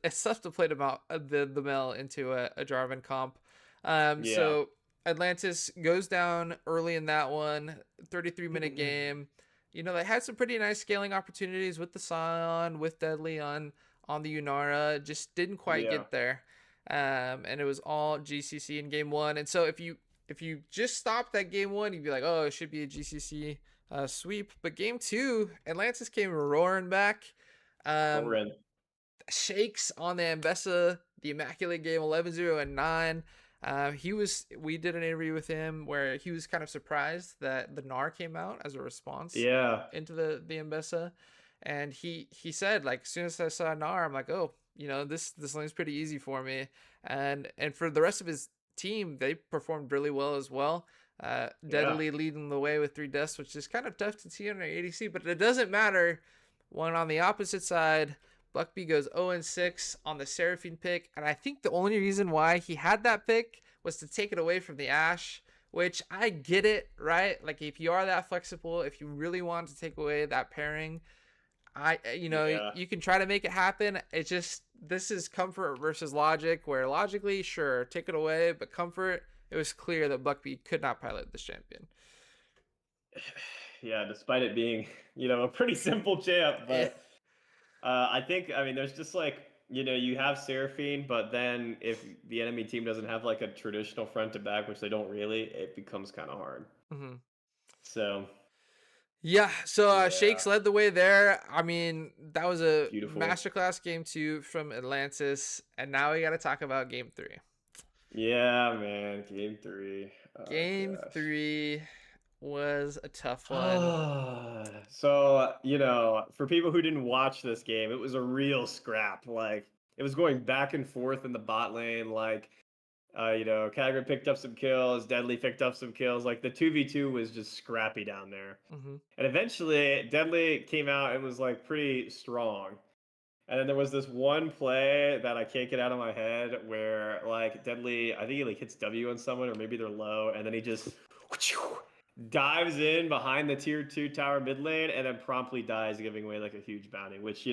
it's tough to play the Mel into a Jarvan comp. yeah. So Atlantis goes down early in that one, 33-minute game. They had some pretty nice scaling opportunities with the Scion, with Deadly on the Unara, just didn't quite Yeah, get there. And it was all GCC in game one. And so if you just stopped at game one, you'd be like, oh, it should be a GCC sweep. But game two, Atlantis came roaring back. Um, Oren. Shakes on the Ambessa, the Immaculate game 11-0 and 9. We did an interview with him where he was kind of surprised that the NAR came out as a response Yeah, into the Ambessa. And he said, like, as soon as I saw NAR, I'm like, oh, this lane's pretty easy for me. And for the rest of his team, they performed really well as well. yeah, Deadly leading the way with 3 deaths, which is kind of tough to see on our ADC, but it doesn't matter. One on the opposite side, Buckby goes 0-6 on the Seraphine pick, and I think the only reason why he had that pick was to take it away from the Ashe, which I get it, right? Like if you are that flexible, if you really want to take away that pairing, yeah. you can try to make it happen. It's just this is comfort versus logic, where logically, sure, take it away, but comfort, it was clear that Buckby could not pilot this champion. Yeah, despite it being, a pretty simple champ, Eh. but I mean, there's just like, you have Seraphine, but then if the enemy team doesn't have like a traditional front to back, which they don't really, it becomes kind of hard. Mm-hmm. So, Yeah, so yeah, Shakes led the way there. I mean, that was a beautiful. masterclass game two from Atlantis, and now we got to talk about game three. Yeah, man, game three. Oh, Game gosh. three was a tough one. So, for people who didn't watch this game, it was a real scrap. Like, it was going back and forth in the bot lane. Like, Kagura picked up some kills, Deadly picked up some kills. Like, the 2v2 was just scrappy down there. Hmm. And eventually, Deadly came out and was, like, pretty strong. And then there was this one play that I can't get out of my head where, like, Deadly, I think he, like, hits W on someone, or maybe they're low, and then he just dives in behind the tier 2 tower mid lane and then promptly dies, giving away like a huge bounty, which,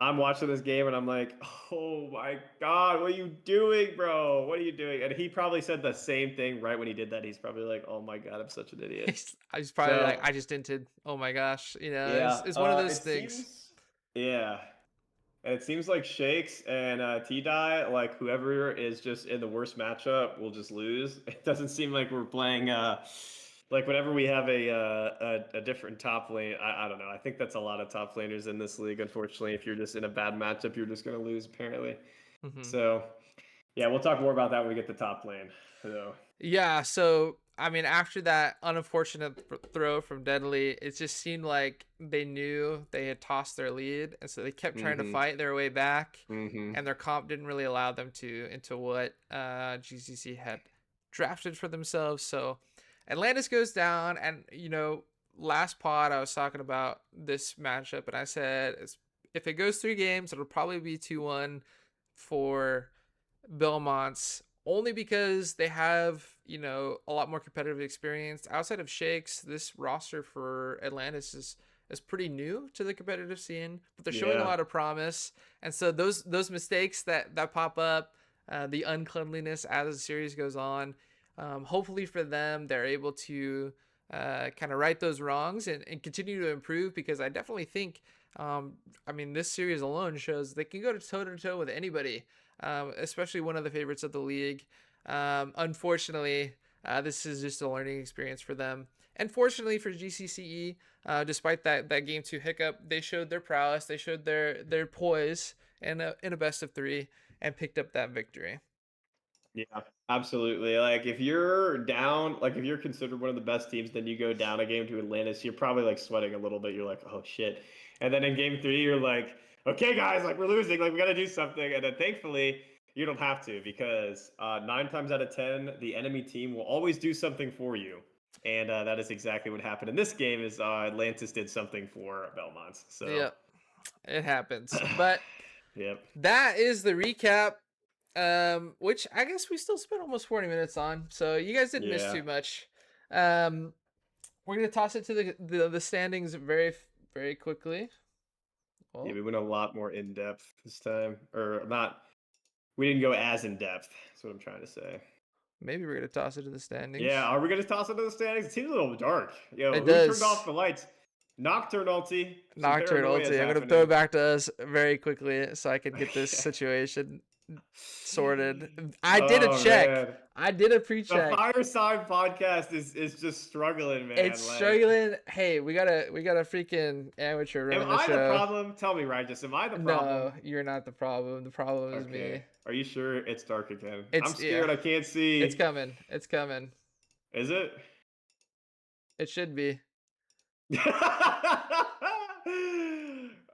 I'm watching this game and I'm like, oh my God, what are you doing, bro? What are you doing? And he probably said the same thing right when he did that. He's probably like, oh my God, I'm such an idiot. I was probably like, So, I just didn't. Oh my gosh, yeah, it's one of those it things. seems, yeah. And it seems like Shakes and T-Dye, like whoever is just in the worst matchup will just lose. It doesn't seem like we're playing Like whenever we have a different top lane, I don't know. I think that's a lot of top laners in this league. Unfortunately, if you're just in a bad matchup, you're just gonna lose apparently. Hmm. So yeah, we'll talk more about that when we get to top lane. So Yeah, so I mean, after that unfortunate throw from Deadly, it just seemed like they knew they had tossed their lead, and so they kept trying to mm-hmm. fight their way back, Mm-hmm. and their comp didn't really allow them to into what GCC had drafted for themselves. So Atlantis goes down, and last pod I was talking about this matchup, and I said if it goes 3 games, it'll probably be 2-1 for Belmont's, only because they have, a lot more competitive experience. Outside of Shakes, this roster for Atlantis is pretty new to the competitive scene, but they're showing a Yeah. lot of promise. And so those mistakes that pop up, the uncleanliness as the series goes on, hopefully for them, they're able to kind of right those wrongs and continue to improve, because I definitely think, I mean, this series alone shows they can go toe to toe with anybody, especially one of the favorites of the league. Unfortunately, this is just a learning experience for them. And fortunately for GCCE, despite that game 2 hiccup, they showed their prowess, they showed their poise in a best of 3 and picked up that victory. Yeah, absolutely. Like if you're down, like if you're considered one of the best teams, then you go down a game to Atlantis, you're probably like sweating a little bit. You're like, oh shit. And then in game 3, you're like, okay, guys, like we're losing, like we got to do something. And then thankfully, you don't have to, because 9 times out of 10, the enemy team will always do something for you. And that is exactly what happened in this game. Is Atlantis did something for Belmont. So, Yep, it happens. But yep. that is the recap, which I guess we still spent almost 40 minutes on. So you guys didn't miss Yeah. too much. Um, we're gonna toss it to the standings very quickly. Yeah, Well, we went a lot more in depth this time, or not. We didn't go as in depth. That's what I'm trying to say. maybe we're gonna toss it to the Yeah, standings. are we gonna toss it to the standings? It seems a little dark. Yo, It who turned off does. the lights? Nocturne ulti. Some Nocturne paranoia is ulti. I'm gonna throw happening. it back to us very quickly so I can get this situation sorted. I did a Oh check. man, I did a the pre-check. Fireside podcast is just struggling, It's man. Like, struggling. Hey, we got a freaking amateur am running the I the show. problem? Tell me, Righteous. Am I the problem? No, you're not the problem. The problem is Okay. me. Are you sure it's dark again? I'm Yeah. scared. I can't It's see. coming. It's coming. Is it? It should be.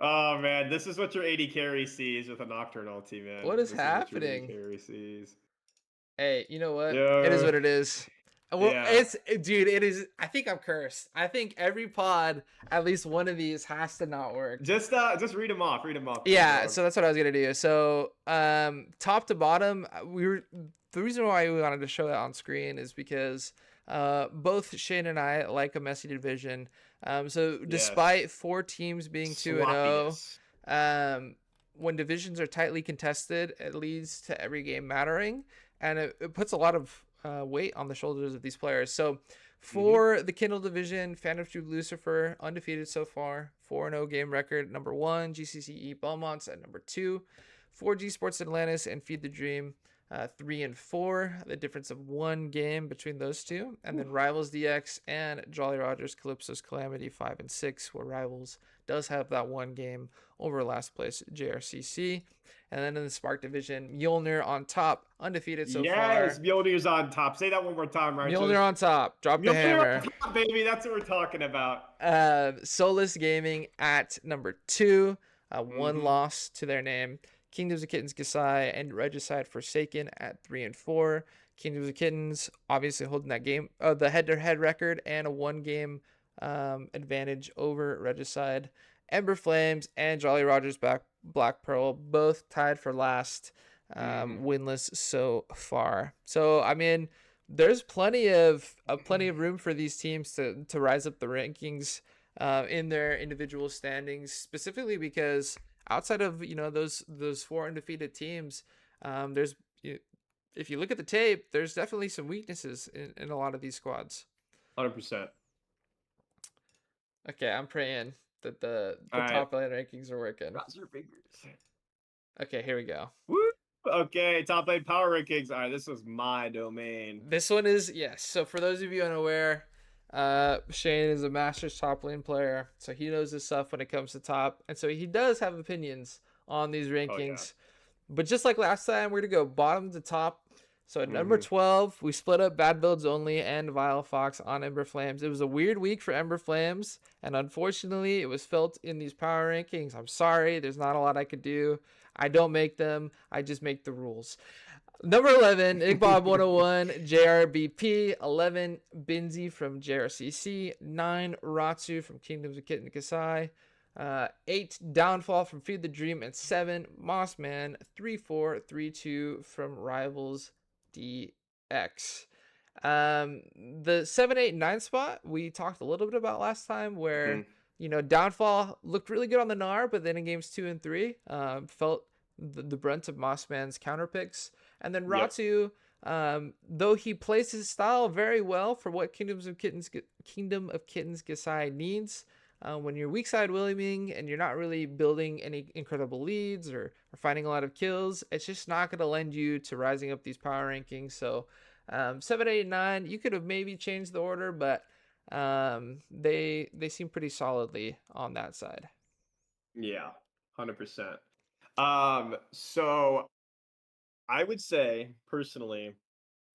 Oh man, this is what your 80 carry sees with a Nocturne ulti, man. What is This is what your 80 happening? carry sees. Hey, you know what? It is Yo, what it is. Well, yeah. dude, it is. I think I'm cursed. I think every pod, at least one of these has to not work. Just read them off. Read them off, big Yeah, dog. so that's what I was gonna do. So, top to bottom, the reason why we wanted to show that on screen is because both Shane and I like a messy division. So Yes. despite 4 teams being 2-0, Sloppiness. when divisions are tightly contested, it leads to every game mattering, and it puts a lot of weight on the shoulders of these players. So Mm-hmm. for the Kindle division, Fan of True Lucifer, undefeated so far, 4-0 game record, number 1, GCCE Belmonts at number 2, 4G Sports Atlantis and Feed the Dream, 3-4, the difference of 1 game between those two, and then Rivals DX and Jolly Rogers Calypso's Calamity 5-6, where Rivals does have that 1 game over last place JRCC. And then in the Spark division, Mjolnir on top, undefeated so Yes, far. Mjolnir's on top. Say that one more time, Mjolnir Righteous. on top, drop the Mjolnir hammer. on top, baby. That's what we're talking about. Solus Gaming at number 2, 1 Mm-hmm. loss to their name. Kingdoms of Kittens Gasai and Regicide Forsaken at 3-4. Kingdoms of Kittens obviously holding that game, the head-to-head record, and a 1 game advantage over Regicide. Ember Flames and Jolly Rogers Black Pearl both tied for last, Mm-hmm. winless so far. So I mean, there's plenty of room for these teams to rise up the rankings in their individual standings, specifically because outside of those 4 undefeated teams, there's if you look at the tape, there's definitely some weaknesses in a lot of these squads. 100%. Okay, I'm praying that the All right. top lane rankings are working. Cross your fingers. Okay, here we go. Woo! Okay, top 8 power rankings. All right, this was my domain. This one is, yes. So for those of you unaware, Shane is a Masters top lane player, so he knows his stuff when it comes to top, and so he does have opinions on these Oh yeah. rankings. But just like last time, we're gonna go bottom to top. So at number Mm-hmm. 12, we split up Bad Builds Only and Vile Fox on Ember Flames. It was a weird week for Ember Flames, and unfortunately, it was felt in these power rankings. I'm sorry, there's not a lot I could do. I don't make them, I just make the rules. Number 11, Igbob 101, JRBP. 11, Binzi from JRCC. 9, Ratsu from Kingdoms of Kitten Kasai. 8, Downfall from Feed the Dream. And 7, Mossman 3432 from Rivals DX. The 7, 8, 9 spot we talked a little bit about last time, where Downfall looked really good on the Gnar, but then in games 2 and 3, felt the brunt of Mossman's counter picks. And then Yep. Ratu, though he plays his style very well for what Kingdom of Kittens Gasai needs, when you're weak side Williaming and you're not really building any incredible leads or finding a lot of kills, it's just not going to lend you to rising up these power rankings. So 7, 8, 9, you could have maybe changed the order, but they seem pretty solidly on that side. Yeah. 100%. So I would say personally,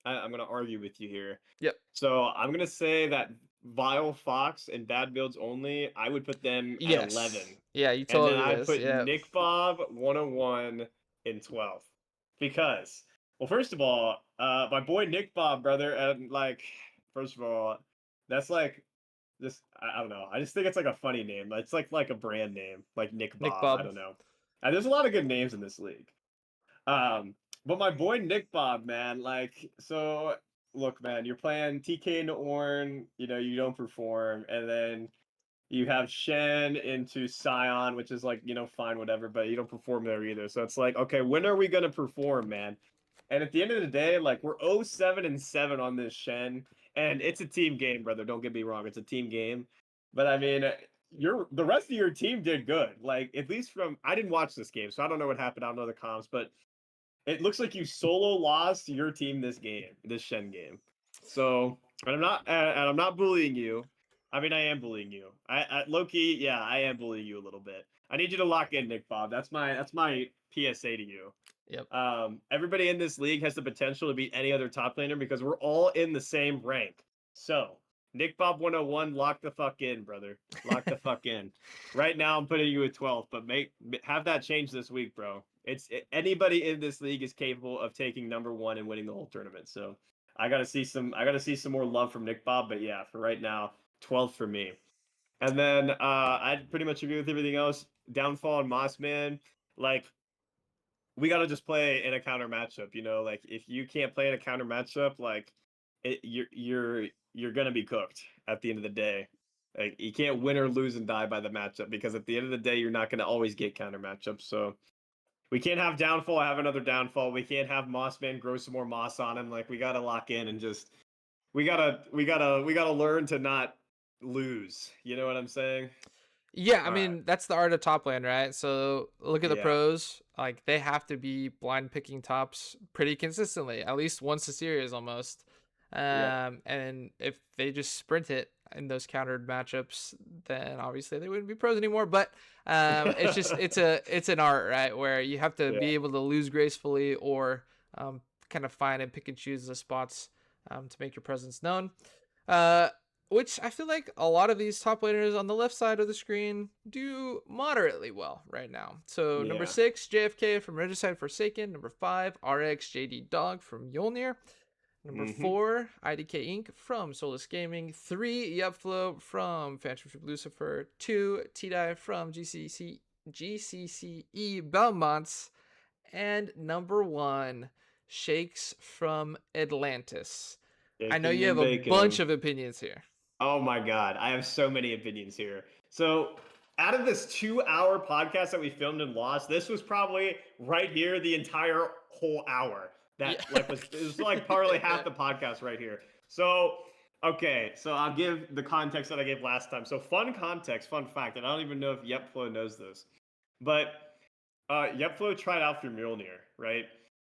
I'm gonna argue with you here. Yep. So I'm gonna say that Vile Fox and Bad Builds Only, I would put them at Yes. 11, Yeah, you and told then me I this. put Yep. Nick Bob 101 in 12th because, well, first of all, my boy Nick Bob, brother, and like, first of all, that's like just I don't know. I just think it's like a funny name. It's like a brand name, like Nick Nick Bob. I Bob. don't know. And there's a lot of good names in this league. But my boy Nick Bob, man, like, so look, man, you're playing TK into Ornn, you don't perform, and then you have Shen into Scion, which is like, fine, whatever, but you don't perform there either. So it's like, okay, when are we gonna perform, man? And at the end of the day, like, we're 0-7-7 on this Shen, and it's a team game, brother. Don't get me wrong, it's a team game. But I mean, the rest of your team did good. Like, at least from I didn't watch this game, so I don't know what happened. I don't know the comps, but it looks like you solo lost your team this Shen game. So, and I'm not bullying you. I mean, I am bullying you. I Loki, yeah, I am bullying you a little bit. I need you to lock in, Nick Bob. That's my PSA to you. Yep. Everybody in this league has the potential to beat any other top laner because we're all in the same rank. So, Nick Bob 101, lock the fuck in, brother. Lock the fuck in. Right now, I'm putting you at 12th, but have that change this week, bro. Anybody in this league is capable of taking number 1 and winning the whole tournament. So, I gotta see some more love from Nick Bob. But yeah, for right now, 12th for me. And then I pretty much agree with everything else. Downfall and Mossman, like, we got to just play in a counter matchup. Like, if you can't play in a counter matchup, like, you're gonna be cooked at the end of the day. Like, you can't win or lose and die by the matchup because at the end of the day, you're not gonna always get counter matchups. So we can't have Downfall have another Downfall. We can't have Mossman grow some more moss on him. Like, we gotta lock in and just we gotta learn to not lose. You know what I'm saying? Yeah, I All right. mean that's the art of top lane, right? So look at the Yeah. pros; like they have to be blind picking tops pretty consistently, at least once a series almost. Yep. And if they just sprint it in those countered matchups, then obviously they wouldn't be pros anymore. But it's an art, right? Where you have to Yeah. be able to lose gracefully or kind of find and pick and choose the spots to make your presence known. Uh, which I feel like a lot of these top laners on the left side of the screen do moderately well right now. So number Yeah. 6, JFK from Regicide Forsaken. Number 5, RX JD Dog from Yolnir. Number Mm-hmm. 4, IDK Inc. from Solus Gaming. 3, Yupflow from Phantom Troop Lucifer. 2, T-Die from GCCE Belmonts. And number 1, Shakes from Atlantis. I know you Shaking have and a baking bunch 'em. of opinions here. Oh my God. I have so many opinions here. So, out of this 2-hour podcast that we filmed and lost, this was probably right here the entire whole hour. Yeah. It was like probably half the podcast right here. So, okay, so I'll give the context that I gave last time. So, fun context, fun fact, and I don't even know if Yepflow knows this, but Yepflow tried out for Mjolnir, right?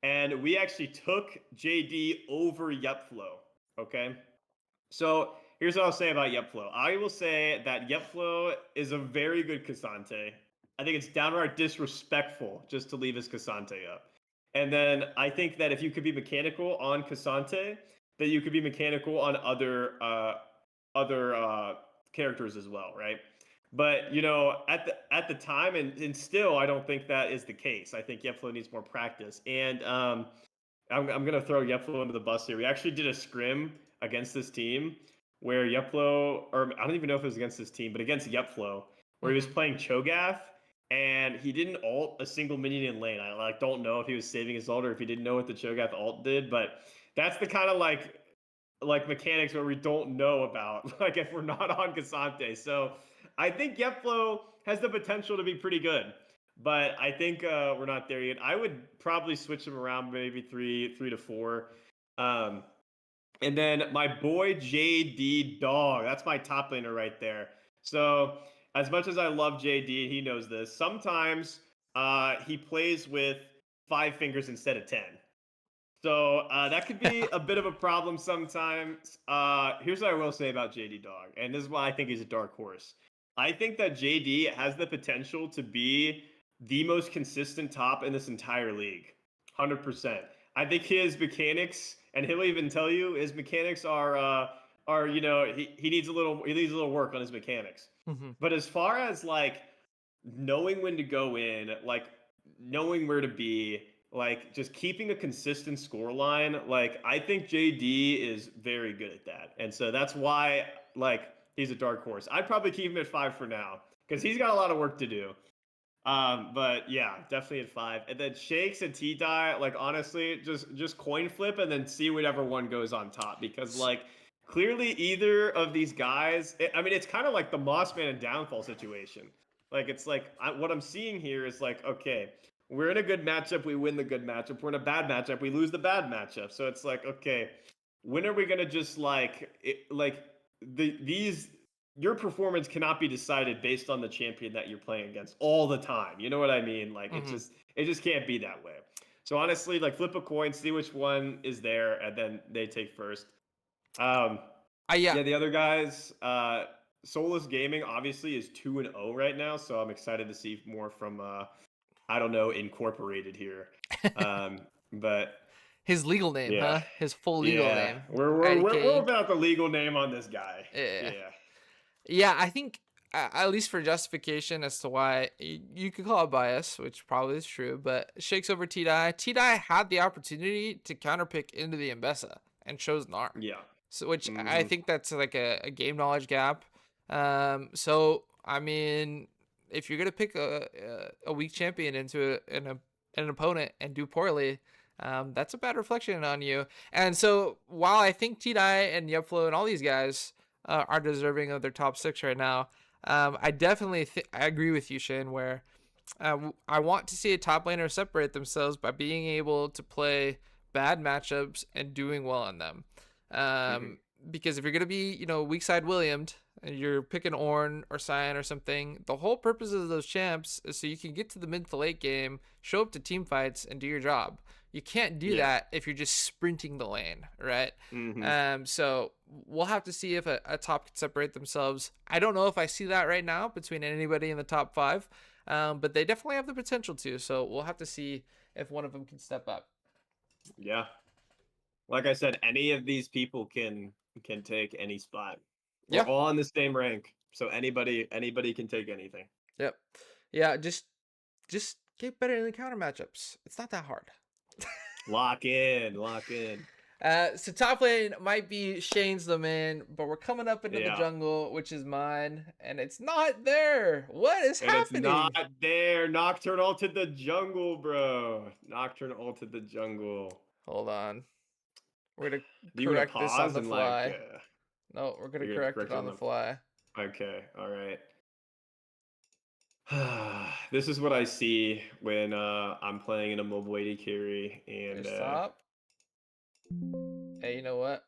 And we actually took JD over Yepflow. Okay, so here's what I'll say about Yepflow. I will say that Yepflow is a very good Cassante. I think it's downright disrespectful just to leave his Cassante up. And then I think that if you could be mechanical on Cassante, that you could be mechanical on other characters as well, right? But at the time, and still, I don't think that is the case. I think Yepflow needs more practice, and I'm gonna throw Yepflow under the bus here. We actually did a scrim against this team where Yepflow, or I don't even know if it was against this team, but against Yepflow, where he was playing Cho'Gath and he didn't ult a single minion in lane. I don't know if he was saving his ult or if he didn't know what the Cho'Gath ult did, but that's the kind of like mechanics where we don't know about, like if we're not on Cassante. So I think Yepflow has the potential to be pretty good, but I think we're not there yet. I would probably switch him around maybe three to four. Um, and then my boy JD Dog, that's my top laner right there. So as much as I love JD, he knows this. Sometimes he plays with 5 fingers instead of 10. So that could be a bit of a problem sometimes. Here's what I will say about JD Dog, and this is why I think he's a dark horse. I think that JD has the potential to be the most consistent top in this entire league, 100%. I think his mechanics, and he'll even tell you, his mechanics are he needs a little work on his mechanics. But as far as like knowing when to go in, like knowing where to be, like just keeping a consistent score line, like I think JD is very good at that. And so that's why like he's a dark horse. I'd probably keep him at 5 for now because he's got a lot of work to do. But yeah, definitely at 5. And then Shakes and T-Die, like honestly, just coin flip and then see whatever one goes on top because like clearly either of these guys, I mean, it's kind of like the Mossman and Downfall situation. Like it's like what I'm seeing here is like, okay, we're in a good matchup, we win the good matchup. We're in a bad matchup, we lose the bad matchup. So it's like, okay, when are we gonna just these your performance cannot be decided based on the champion that you're playing against all the time. You know what I mean? Like it just can't be that way. So honestly, like flip a coin, see which one is there, and then they take first. Yeah. Yeah, the other guys, Solus Gaming obviously is 2-0 right now, so I'm excited to see more from I don't know, Incorporated here. But His legal name, yeah. huh? His full legal Yeah. name. We're IDK. about the legal name on this guy. Yeah. Yeah. Yeah, I think at least for justification as to why you could call it bias, which probably is true, but Shakes over T-Die. T-Die had the opportunity to counterpick into the Mbessa and chose Gnar. Yeah. So, which I think that's like a game knowledge gap. So I mean, if you're gonna pick a weak champion into an opponent and do poorly, that's a bad reflection on you. And so while I think T-Die and Yepflow and all these guys are deserving of their top 6 right now, I definitely I agree with you, Shane, where I want to see a top laner separate themselves by being able to play bad matchups and doing well on them. Because if you're gonna be, weak side Williamed and you're picking Ornn or Cyan or something, the whole purpose of those champs is so you can get to the mid to late game, show up to team fights, and do your job. You can't do that if you're just sprinting the lane, right? So we'll have to see if a top can separate themselves. I don't know if I see that right now between anybody in the top 5, but they definitely have the potential to. So we'll have to see if one of them can step up. Yeah. Like I said, any of these people can take any spot. We're all in the same rank, so anybody can take anything. Yep. Yeah, just get better in the counter matchups. It's not that hard. Lock in, lock in. So top lane might be Shane's domain, but we're coming up into the jungle, which is mine, and it's not there. What is happening? It's not there. Nocturne ulted the jungle, bro. Nocturne ulted the jungle. Hold on. We're gonna You correct this on the and fly. No, we're gonna correct it on the fly. Okay, all right. This is what I see when I'm playing in a mobile AD carry and stop. Hey, you know what?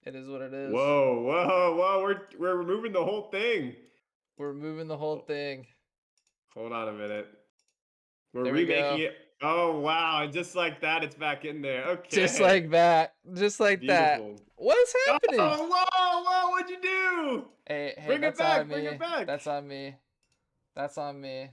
It is what it is. Whoa! We're removing the whole thing. We're removing the whole thing. Hold on a minute. We're remaking it. Oh wow, just like that, it's back in there. Just Okay. like that. Just like that. Beautiful. What is Oh, happening? whoa, what'd you do? Hey, Bring it that's on back, bring it me. back. That's on me. That's on me.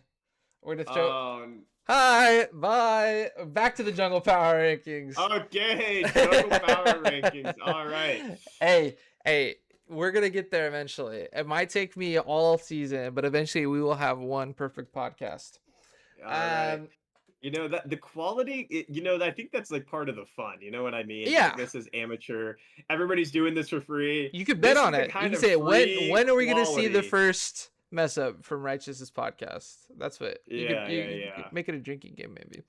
We're gonna throw. Um, Hi, bye. Back to the Jungle Power Rankings. okay, Jungle Power Rankings. All right. hey, hey, we're gonna get there eventually. It might take me all season, but eventually we will have one perfect podcast. All right. Um, You know that the quality, I think that's like part of the fun. You know what I mean? Like yeah, this is amateur. Everybody's doing this for free. you could bet This on is the it. You kind can of say free when are we gonna see the quality. first mess up from Righteous's podcast? That's what you could Yeah, you, yeah, you could yeah. make it a drinking game maybe.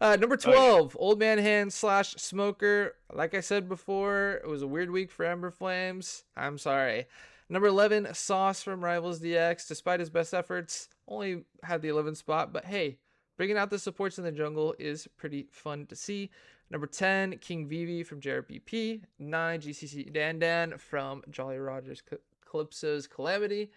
Number Oh yeah. 12, Old Man Hand / Smoker. Like I said before, it was a weird week for Ember Flames. I'm sorry. Number 11, Sauce from Rivals DX. Despite his best efforts, only had the 11th spot, but hey, bringing out the supports in the jungle is pretty fun to see. Number 10, King Vivi from JRPP. 9, GCC Dan from Jolly Rogers Calypso's Calamity.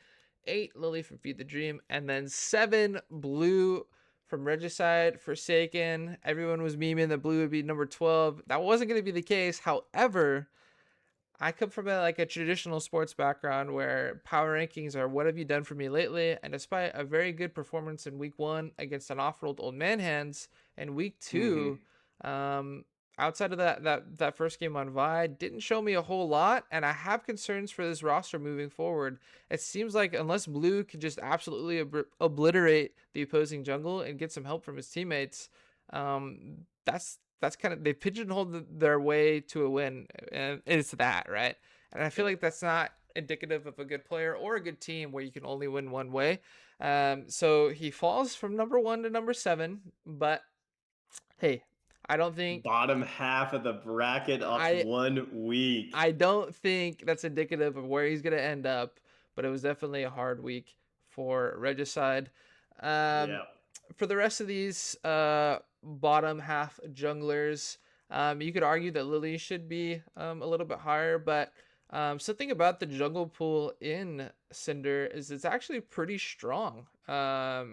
8, Lily from Feed the Dream. And then 7, Blue from Regicide, Forsaken. Everyone was memeing that Blue would be number 12. That wasn't going to be the case. However, I come from a traditional sports background where power rankings are what have you done for me lately, and despite a very good performance in week 1 against an off-rolled Old Man Hands, and week Mm-hmm. 2, um, outside of that first game on Vi, didn't show me a whole lot, and I have concerns for this roster moving forward. It seems like unless Blue can just absolutely obliterate the opposing jungle and get some help from his teammates, that's kind of they pigeonholed their way to a win, and it's that, right? And I feel like that's not indicative of a good player or a good team where you can only win one way. So he falls from number 1 to number 7, but hey, I don't think Bottom half of the bracket off I 1 week. I don't think that's indicative of where he's gonna end up, but it was definitely a hard week for Regicide. Um, Yeah. for the rest of these bottom half junglers, you could argue that Lily should be a little bit higher, but something about the jungle pool in Cinder is it's actually pretty strong. I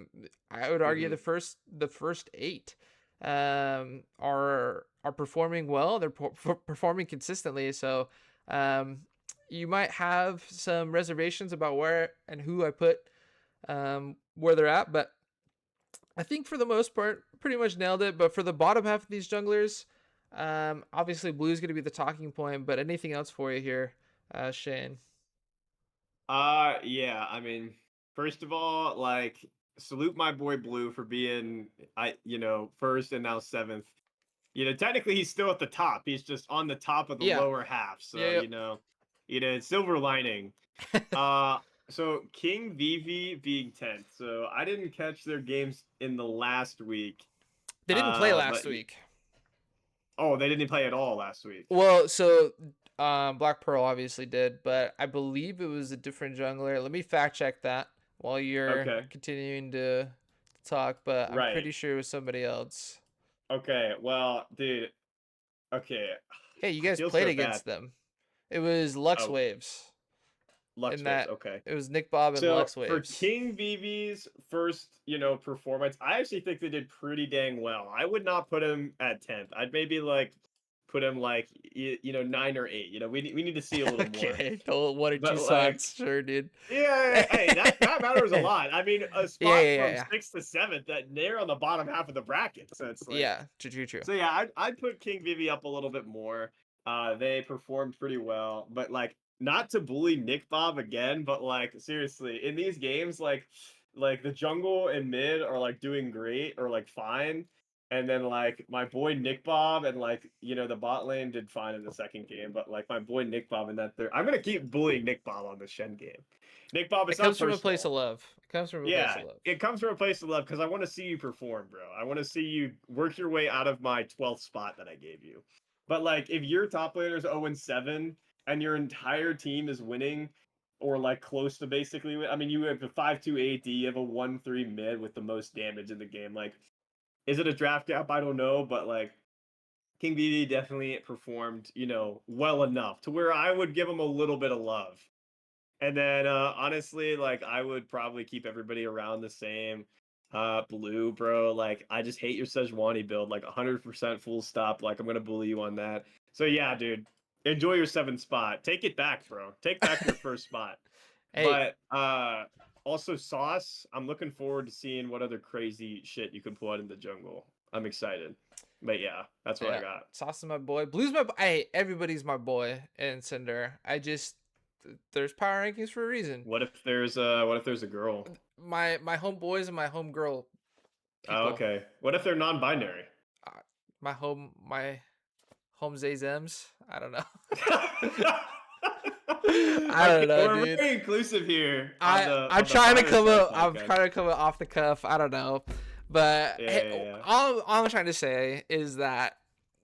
would argue Mm-hmm. the first 8 are performing well. They're performing consistently. So you might have some reservations about where and who I put where they're at, but I think for the most part, pretty much nailed it. But for the bottom half of these junglers, obviously Blue's going to be the talking point. But anything else for you here, Shane? Yeah, I mean, first of all, like salute my boy Blue for being first and now seventh. Technically he's still at the top. He's just on the top of the Yeah, lower half. So, yeah, silver lining. yep. So King Vivi being 10th. So I didn't catch their games in the last week. They didn't play But last week. oh, they didn't play at all last week. Well, so Black Pearl obviously did, but I believe it was a different jungler. Let me fact check that while you're Okay. continuing to talk, but I'm Right. pretty sure it was somebody else. Okay. Well, dude. Okay. Hey, you I guys feel played so bad. against them. It was Lux Oh, Waves. Lux In Waves. that, Okay. it was Nick Bob and So Lux for Waves. King Vivi's first, performance, I actually think they did pretty dang well. I would not put him at 10th. I'd maybe like put him like 9 or 8. We need to see a little more. Okay, total one or two But like, spots, sure, dude. yeah, hey, that matters a lot. I mean, a Yeah, spot yeah, from yeah, 6th to 7th, that they're on the bottom half of the bracket. So it's like, yeah. True, true, true. so yeah, I'd put King Vivi up a little bit more. They performed pretty well, but like not to bully Nick Bob again, but like seriously, in these games, like the jungle and mid are like doing great or like fine, and then like my boy Nick Bob and like the bot lane did fine in the second game, but like my boy Nick Bob in that third, I'm gonna keep bullying Nick Bob on the Shen game. Nick Bob, It it's not comes from a place personal. of love. It comes from a place Yeah, of love. it comes from a place of love because I want to see you perform, bro. I want to see you work your way out of my 12th spot that I gave you. But like, if your top laner is 0-7 and your entire team is winning, or like close to basically, I mean, you have a 5-2 AD, you have a 1-3 mid with the most damage in the game. Like, is it a draft gap? I don't know, but like, King BD definitely performed, well enough to where I would give him a little bit of love. And then honestly, like I would probably keep everybody around the same. Blue, bro. Like, I just hate your Sejuani build. Like, 100% full stop. Like, I'm gonna bully you on that. So yeah, dude. Enjoy your seventh spot. Take it back, bro. Take back your first spot. Hey, But also Sauce, I'm looking forward to seeing what other crazy shit you can pull out in the jungle. I'm excited. But yeah, that's what I yeah, got. Sauce is my boy. Blue's my. Hey, everybody's my boy in Cinder. There's power rankings for a reason. What if there's a girl? My homeboys and my homegirl Oh, people. okay. What if they're non-binary? Uh, my home Zayzems. I don't know. I Okay, don't know, we're dude. very inclusive here on the I'm trying to come Fireside up. I'm podcast. trying to come up off the cuff. I don't know, but Yeah, hey, yeah, yeah. all I'm trying to say is that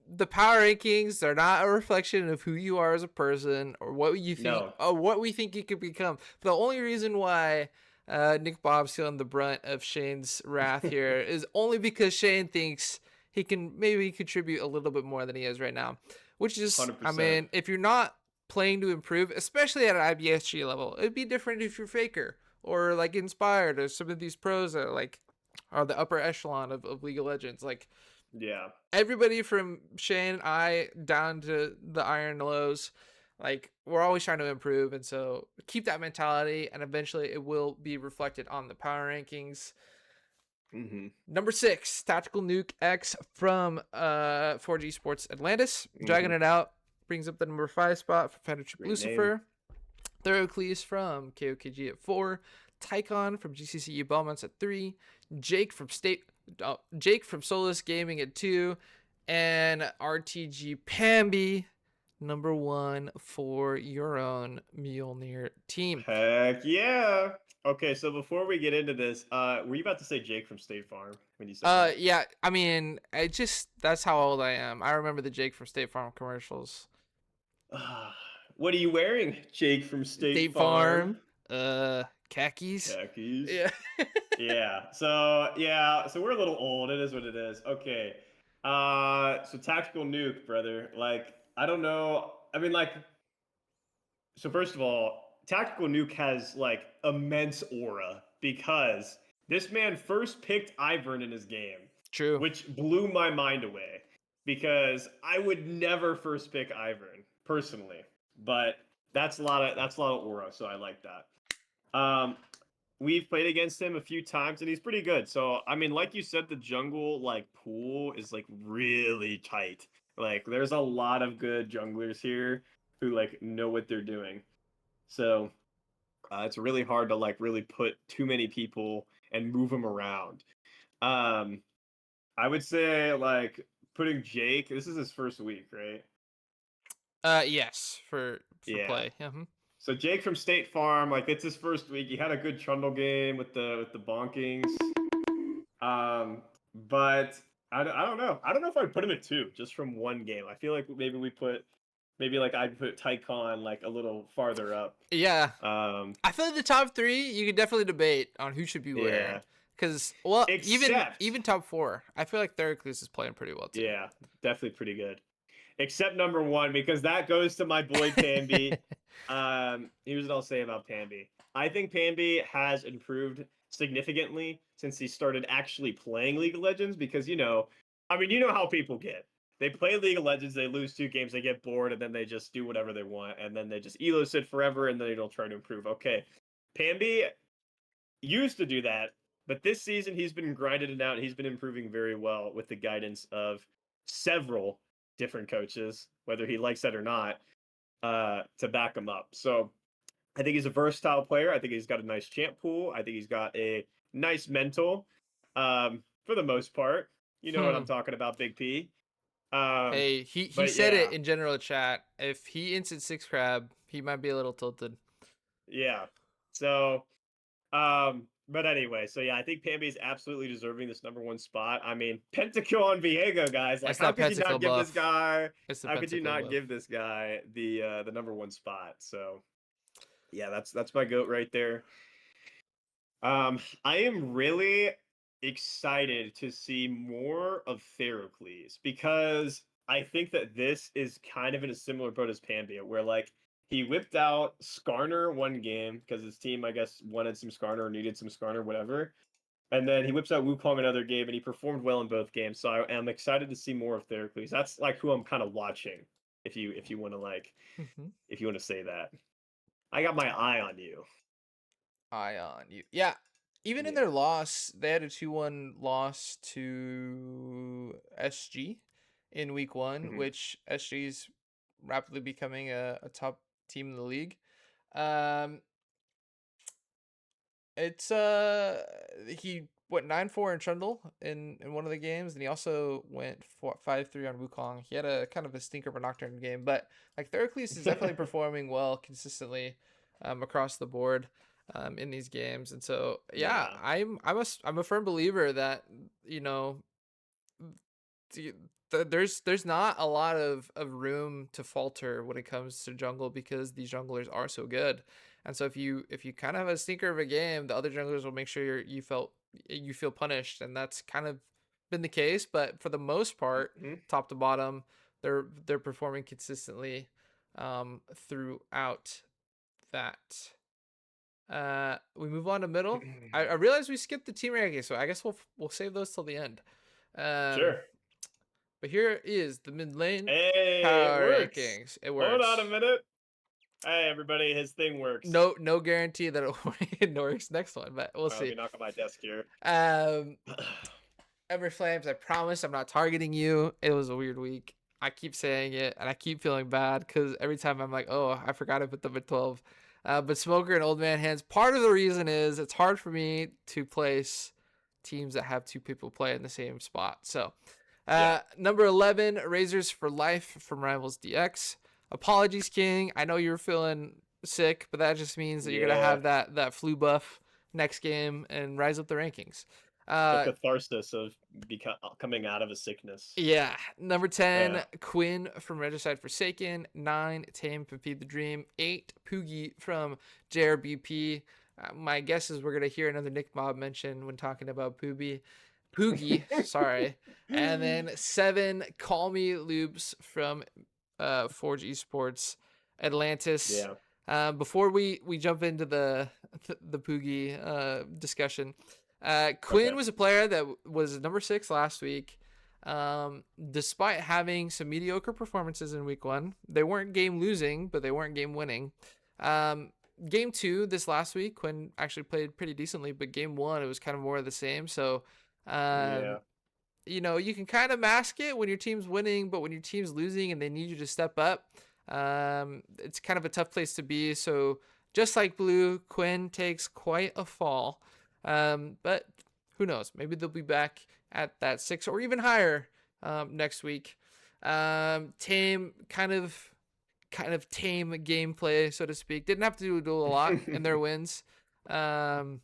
the power rankings are not a reflection of who you are as a person or what you think No. or what we think you could become. The only reason why Nick Bob's feeling the brunt of Shane's wrath here is only because Shane thinks he can maybe contribute a little bit more than he is right now. Which is, I 100%. mean, if you're not playing to improve, especially at an IBSG level, it'd be different if you're Faker or like Inspired or some of these pros that like are the upper echelon of League of Legends. Like Yeah. everybody from Shane, I down to the Iron Lows, like we're always trying to improve, and so keep that mentality, and eventually it will be reflected on the power rankings. Mm-hmm. Number 6, Tactical Nuke X from 4G Sports Atlantis. Dragging Mm-hmm. it out brings up the number 5 spot for Fendership Great name. Lucifer. Therocles from KOKG at 4. Tycon from GCCU Belmonts at 3. Jake from Jake from Solus Gaming at 2. And RTG Pamby, number 1 for your own Mjolnir team. Heck yeah. Okay, so before we get into this, were you about to say Jake from State Farm when you said that? Yeah, I mean, that's how old I am. I remember the Jake from State Farm commercials. What are you wearing, Jake from State State Farm? Farm, khakis. Khakis. Yeah. So we're a little old. It is what it is. Okay. So tactical nuke, brother. Like, I don't know. I mean, like, so first of all, tactical nuke has like immense aura because this man first picked Ivern in his game, True. which blew my mind away because I would never first pick Ivern personally, but that's a lot of aura, so I like that. We've played against him a few times and he's pretty good. So I mean, like you said, the jungle like pool is like really tight. Like there's a lot of good junglers here who like know what they're doing. So it's really hard to like really put too many people and move them around. Um, I would say like putting Jake. This is his first week, right? Yes, for Yeah. play. Mm-hmm. So Jake from State Farm, like it's his first week. He had a good Trundle game with the bonkings. Um, but I don't know. I don't know if I'd put him at 2 just from one game. I feel like maybe like I'd put Tycon like a little farther up. Yeah, Um, I feel like the top 3 you could definitely debate on who should be where. yeah. Because well, Except even top 4, I feel like Therocles is playing pretty well too. yeah, definitely pretty good. Except number 1 because that goes to my boy Pamby. Here's what I'll say about Pamby. I think Pamby has improved significantly since he started actually playing League of Legends because I mean, you know how people get. They play League of Legends, they lose 2 games, they get bored, and then they just do whatever they want, and then they just elo sit forever, and then they don't try to improve. Okay, Pamby used to do that, but this season he's been grinding it out. He's been improving very well with the guidance of several different coaches, whether he likes that or not, to back him up. So I think he's a versatile player. I think he's got a nice champ pool. I think he's got a nice mental, for the most part. You know what I'm Hmm. talking about, Big P. Um, Hey, he but said it yeah, in general chat. If he instant 6 crab, he might be a little tilted. yeah. So but anyway, so yeah, I think Pamby is absolutely deserving this number 1 spot. I mean, Pentakill on Viego, guys. Like, That's how that could you pentacle not give this buff. guy? It's the How could you pentacle not buff. give this guy the number 1 spot? So yeah, that's my goat right there. I am really excited to see more of Therocles because I think that this is kind of in a similar boat as Pambia, where like he whipped out Skarner one game because his team, I guess, wanted some Skarner or needed some Skarner, whatever. And then he whips out Wukong another game, and he performed well in both games. So I am excited to see more of Theracles. That's like who I'm kind of watching. If you want to Mhm. if you want to say that, I got my eye on you. Eye on you. Yeah. Even in their Yeah. loss, they had a 2-1 loss to SG in week one, Hmm. which SG is rapidly becoming a top team in the league. Um, it's he went 9-4 in Trundle in one of the games, and he also went 5-3 on Wukong. He had a kind of a stinker of a Nocturne game, but like Theracles is definitely performing well consistently across the board in these games. And so yeah, Yeah. I'm a firm believer that you know there's not a lot of room to falter when it comes to jungle because these junglers are so good. And so if you kind of have a stinker of a game, the other junglers will make sure you feel punished, and that's kind of been the case. But for the most part, Hmm. top to bottom, they're performing consistently throughout that. We move on to middle. I realize we skipped the team rankings, so I guess we'll save those till the end. Um, Sure. but here is the mid lane Hey, it power works. rankings. It Hold on a works. minute. Hey, everybody, his thing works. No guarantee that it works next one, but we'll Let see. me knock on my desk here. Um, Ever Flames, I promise I'm not targeting you. It was a weird week. I keep saying it, and I keep feeling bad because every time I'm like, oh, I forgot to put them at 12. But Smoker and Old Man Hands, part of the reason is it's hard for me to place teams that have two people play in the same spot. So, Yeah. number 11, Razors for Life from Rivals DX. Apologies, King. I know you're feeling sick, but that just means that you're gonna Yeah. have that flu buff next game and rise up the rankings. The Uh, catharsis of coming out of a sickness. Yeah, number 10, Yeah. Quinn from Regicide Forsaken. 9, Tame Pimpi the Dream. 8, Poogie from JRBP. My guess is we're going to hear another Nick Mob mention when talking about Poogie, sorry. And then 7, Call Me Loops from Forge Esports. Atlantis. Yeah. Before we jump into the Poogie discussion, Quinn Okay. was a player that was number 6 last week. Despite having some mediocre performances in week one, they weren't game losing, but they weren't game winning. Um, Game two this last week, Quinn actually played pretty decently, but game one, it was kind of more of the same. So, Yeah. um, you can kind of mask it when your team's winning, but when your team's losing and they need you to step up, it's kind of a tough place to be. So, just like Blue, Quinn takes quite a fall. But who knows? Maybe they'll be back at that 6 or even higher next week. Tame, kind of tame gameplay, so to speak. Didn't have to do a lot in their wins. Um,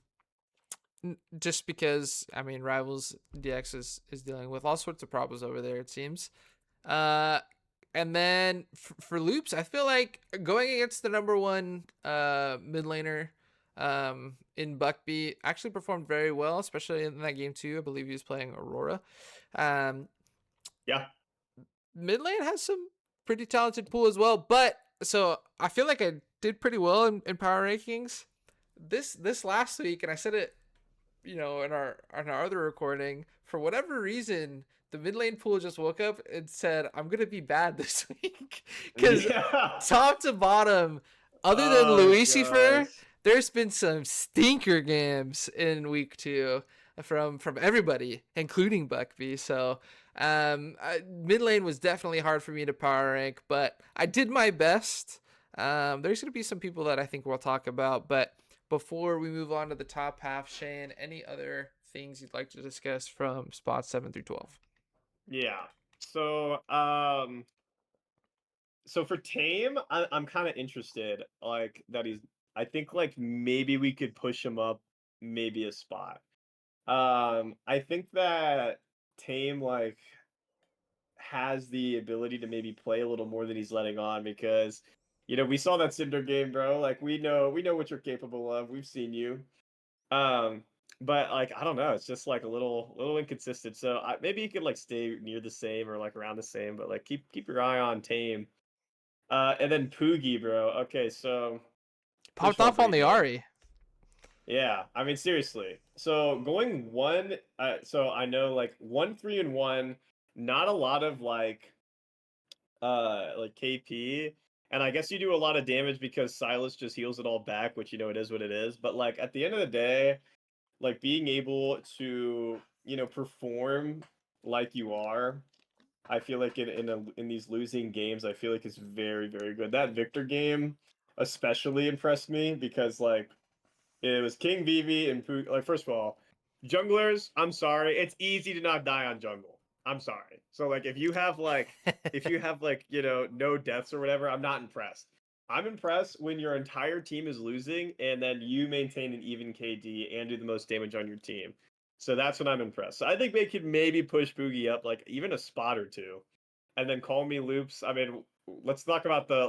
just because Rivals DX is dealing with all sorts of problems over there, it seems. Uh, and then for loops, I feel like going against the number one mid laner in Buckby actually performed very well, especially in that game too. I believe he was playing Aurora. Um, Yeah. Mid lane has some pretty talented pool as well, but so I feel like I did pretty well in power rankings this last week, and I said it in our other recording, for whatever reason, the mid lane pool just woke up and said, I'm gonna be bad this week. Cause Yeah. top to bottom, other than Oh Lucifer, gosh. there's been some stinker games in week two from everybody, including Buckby. So mid lane was definitely hard for me to power rank, but I did my best. There's gonna be some people that I think we'll talk about, but before we move on to the top half, Shane, any other things you'd like to discuss from spots 7 through 12? Yeah. So, so for Tame, I'm kind of interested, like that he's. I think like maybe we could push him up, maybe a spot. I think that Tame like has the ability to maybe play a little more than he's letting on because, we saw that Cinder game, bro. Like we know what you're capable of. We've seen you. Um, but like I don't know, it's just like a little inconsistent. So maybe you could like stay near the same or like around the same, but like keep your eye on Tame. And then Poogie, bro. Okay, so this Popped won't off on break the it. Ari. Yeah, I mean seriously. So going one, so I know like 1-3-1, not a lot of like KP, and I guess you do a lot of damage because Silas just heals it all back, which it is what it is. But like at the end of the day, like being able to perform like you are, I feel like in these losing games, I feel like it's very very good. That Victor game especially impressed me because like it was King Vivi and like first of all, junglers, I'm sorry, it's easy to not die on jungle. I'm sorry. So like if you have no deaths or whatever, I'm not impressed. I'm impressed when your entire team is losing and then you maintain an even KD and do the most damage on your team. So that's when I'm impressed. So I think they could maybe push Boogie up like even a spot or two, and then call me loops. I mean, let's talk about the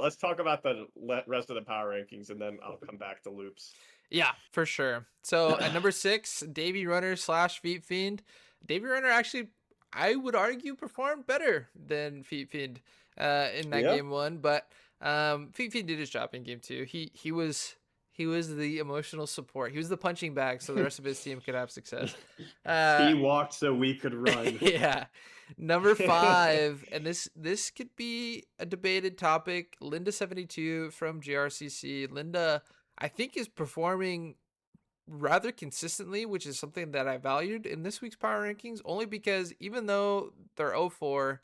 rest of the power rankings, and then I'll come back to loops. Yeah, for sure. So at number 6, Davy Runner slash Feet Fiend. Davy Runner actually, I would argue, performed better than Feet Fiend in that Yeah. game one, but Feet Fiend did his job in game two. He was the emotional support. He was the punching bag, so the rest of his team could have success. Uh, He walked so we could run. yeah. Number 5, and this could be a debated topic. Linda72 from GRCC. Linda, I think, is performing rather consistently, which is something that I valued in this week's power rankings, only because even though they're 0-4,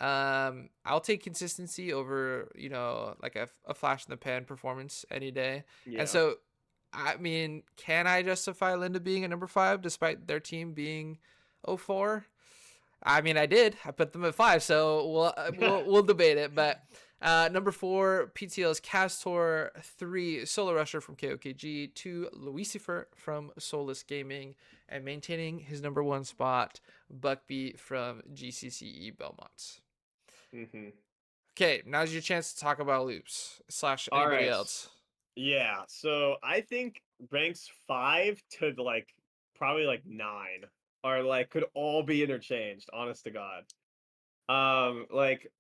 I'll take consistency over, like a flash in the pan performance any day. And Yeah. so, I mean, can I justify Linda being a number 5 despite their team being 0-4? I mean, I did. I put them at 5, so we'll debate it. But number 4, PTL's Castor. 3, Solo Rusher from KOKG. 2, Lucifer from Solus Gaming, and maintaining his number 1 spot, Buckbeat from GCCE Belmont. hmm Okay, now's your chance to talk about loops slash All anybody right. else. Yeah. So I think ranks 5 to like probably like 9 are like could all be interchanged, honest to God. Like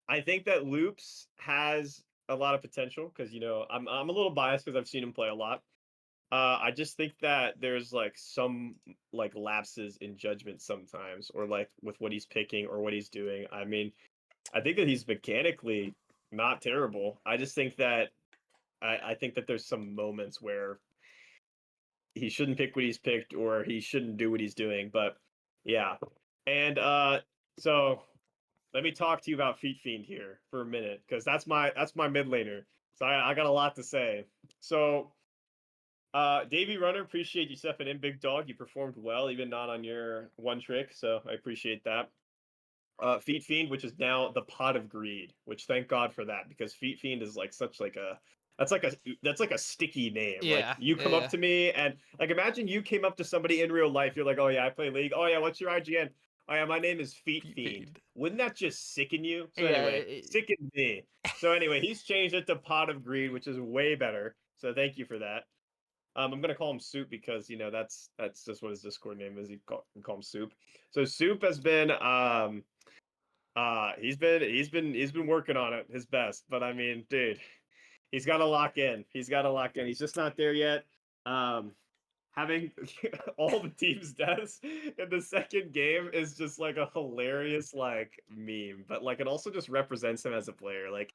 I think that Loops has a lot of potential because I'm a little biased because I've seen him play a lot. I just think that there's like some like lapses in judgment sometimes, or like with what he's picking or what he's doing. I mean, I think that he's mechanically not terrible. I just think that I think that there's some moments where he shouldn't pick what he's picked or he shouldn't do what he's doing. But yeah. And so let me talk to you about Feet Fiend here for a minute, because that's my mid laner. So I got a lot to say. So Davy Runner, appreciate you stepping in, big dog. You performed well, even not on your one trick, so I appreciate that. Feet Fiend, which is now the Pot of Greed, which thank God for that, because Feet Fiend is like such like a that's like a sticky name. Like Yeah, you come up yeah. to me and like imagine you came up to somebody in real life, you're like, oh yeah, I play League. Oh yeah, what's your IGN? Oh yeah, my name is Feet Feet Fiend. Fiend. Wouldn't that just sicken you? So Yeah. anyway, sicken me. So anyway, he's changed it to Pot of Greed, which is way better. So thank you for that. I'm gonna call him Soup because that's just what his Discord name is. You call him Soup. So Soup has been he's been working on it his best, but I mean, dude, he's got to lock in. He's got to lock in. He's just not there yet. Um, having all the team's deaths in the second game is just like a hilarious like meme, but like it also just represents him as a player. Like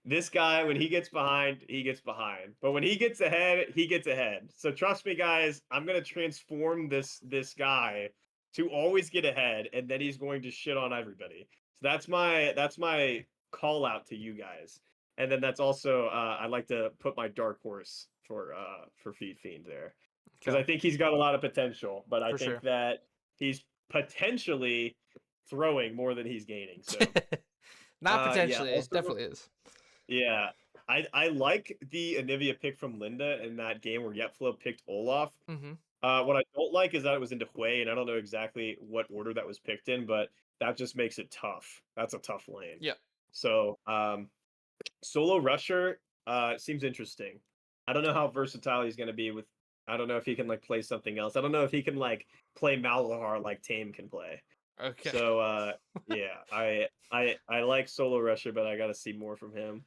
this guy, when he gets behind, he gets behind. But when he gets ahead, he gets ahead. So trust me, guys, I'm gonna transform this guy to always get ahead, and then he's going to shit on everybody. So that's my call out to you guys. And then that's also I'd like to put my dark horse for Feed Fiend there. Because Okay, I think he's got a lot of potential, but I for think sure. that he's potentially throwing more than he's gaining. So Not yeah, potentially, it also definitely is. yeah, I like the Anivia pick from Linda in that game where Yepflo picked Olaf. Mm-hmm. What I don't like is that it was into Hui, and I don't know exactly what order that was picked in, but that just makes it tough. That's a tough lane. Yeah. So, solo rusher seems interesting. I don't know how versatile he's going to be with. I don't know if he can like play something else. I don't know if he can like play Malahar like Tame can play. Okay. So, yeah, I like solo rusher, but I got to see more from him.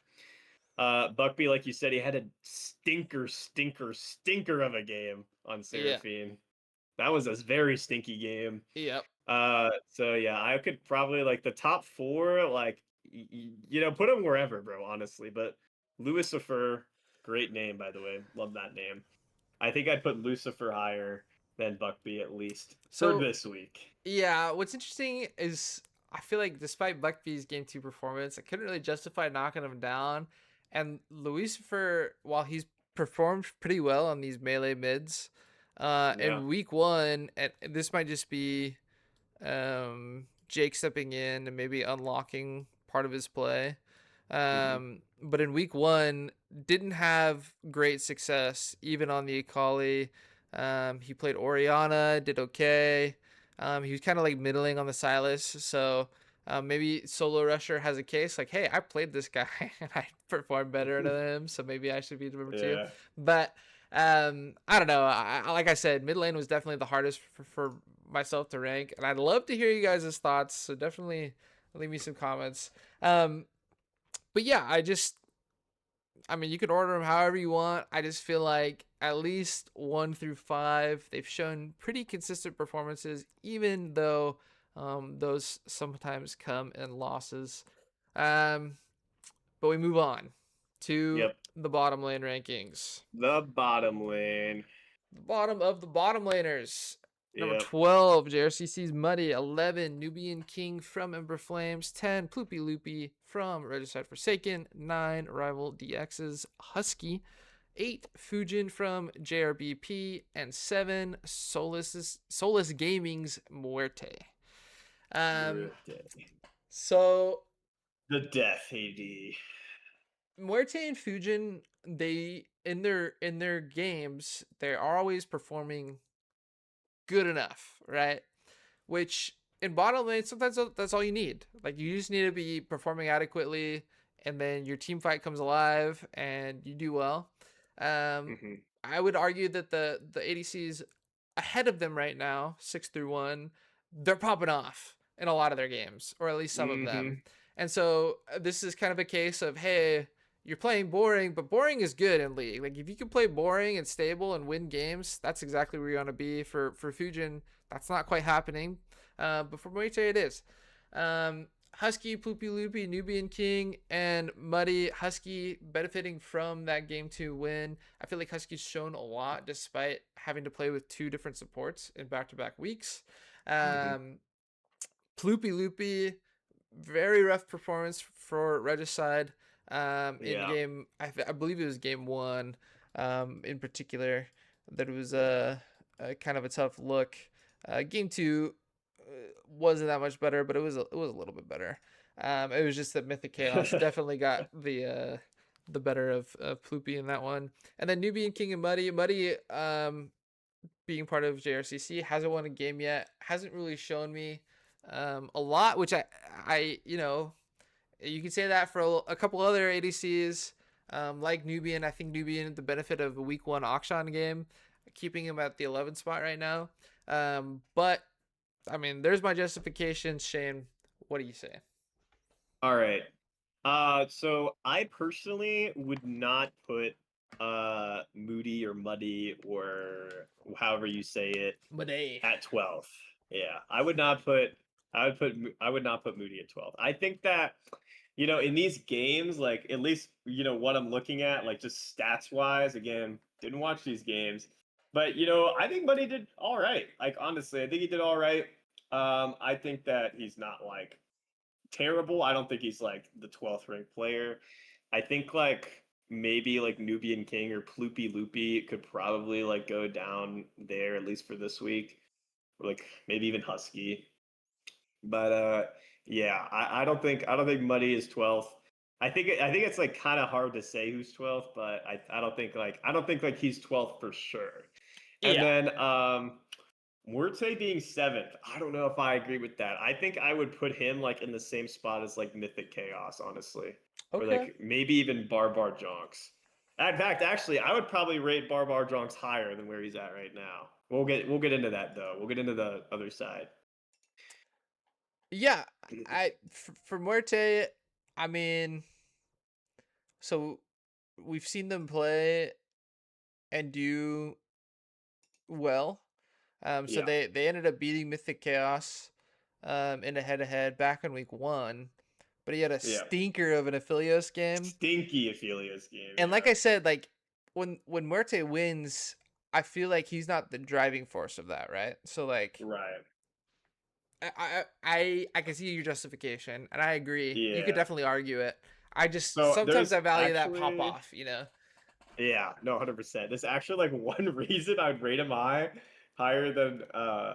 Buckby, like you said, he had a stinker of a game on Yeah. Seraphine. That was a very stinky game. Yep. So yeah, I could probably like the top four, like put him wherever, bro. Honestly, but Lucifer, great name by the way, love that name. I think I'd put Lucifer higher than Buckby at least for So this week. yeah, what's interesting is I feel like despite Buckby's game two performance, I couldn't really justify knocking him down. And Lucifer, while he's performed pretty well on these melee mids, Yeah. in week one, and this might just be Jake stepping in and maybe unlocking part of his play. Hmm. But in week one, didn't have great success even on the Akali. He played Oriana, did okay. He was kind of like middling on the Silas, so maybe Solo Rusher has a case like, hey, I played this guy and I performed better than him, so maybe I should be number two. Yeah. But I don't know. Like I said, mid lane was definitely the hardest for myself to rank, and I'd love to hear you guys' thoughts. So definitely leave me some comments. Um, but yeah, I mean, you can order them however you want. I just feel like at least 1 through 5, they've shown pretty consistent performances, even though those sometimes come in losses. Um, but we move on to Yep. the bottom lane rankings. The bottom lane. The bottom of the bottom laners. Number Yep. 12, JRCC's Muddy. 11, Nubian King from Ember Flames. 10, Ploopy Loopy from Regicide Forsaken. 9, Rival DX's Husky. 8, Fujin from JRBP. And 7, Solus Gaming's Muerte. Um, Muerte. so The death AD. Muerte and Fujin, they in their games, they are always performing good enough, right? Which in bottom lane, sometimes that's all you need. Like you just need to be performing adequately, and then your team fight comes alive, and you do well. Um, Hmm. I would argue that the ADCs ahead of them right now, 6 through 1, they're popping off in a lot of their games, or at least some of them. Hmm. And so this is kind of a case of, hey, you're playing boring, but boring is good in League. Like if you can play boring and stable and win games, that's exactly where you want to be. For Fujin, that's not quite happening. But for Muay Thai, it is. Husky, Poopy Loopy, Nubian King, and Muddy. Husky benefiting from that game 2 win. I feel like Husky's shown a lot despite having to play with 2 different supports in back-to-back weeks. Hmm. Um, Ploopy Loopy, very rough performance for Regicide in Yeah. game. I believe it was game 1 in particular. That it was Yeah. a kind of a tough look. Game 2 wasn't that much better, but it was a little bit better. It was just that Mythic Chaos definitely got the better of Ploopy in that one. And then Nubian King and Muddy. Muddy being part of JRCC hasn't won a game yet. Hasn't really shown me a lot, which I you can say that for a couple other ADCs like Nubian. I think Nubian had the benefit of a week 1 auction game, keeping him at the 11th spot right now. But I mean, there's my justification. Shane, what do you say? All right. So I personally would not put Moody or Muddy or however you say it Muddy. at 12th. Yeah, I would not put Moody at 12th. I think that in these games, like at least what I'm looking at, like just stats wise, again, didn't watch these games, but I think Muddy did all right. Like honestly, I think he did all right. I think that he's not like terrible. I don't think he's like the 12th ranked player. I think like maybe like Nubian King or Ploopy Loopy could probably like go down there at least for this week. Or like maybe even Husky. But yeah, I don't think Muddy is 12th. I think it's like kind of hard to say who's 12th, but I don't think he's 12th for sure. And Yeah. then Muerte being 7th, I don't know if I agree with that. I think I would put him like in the same spot as like Mythic Chaos, honestly, or Okay. like maybe even Barbar Jonks. In fact, actually, I would probably rate Barbar Jonks higher than where he's at right now. We'll get into that though. We'll get into the other side. Yeah. For Muerte, I mean, so we've seen them play and do well. So Yeah. they ended up beating Mythic Chaos in a head-to-head back in week 1, but he had a Yeah. stinker of an Aphelios game. Stinky Aphelios game. And like Yeah. I said, like when Muerte wins, I feel like he's not the driving force of that, right? So like Right. I can see your justification, and I agree. You could Yeah. definitely argue it. I just So sometimes there's I value that pop actually, off, you know. yeah, no, 100%. There's actually like one reason I'd rate him higher than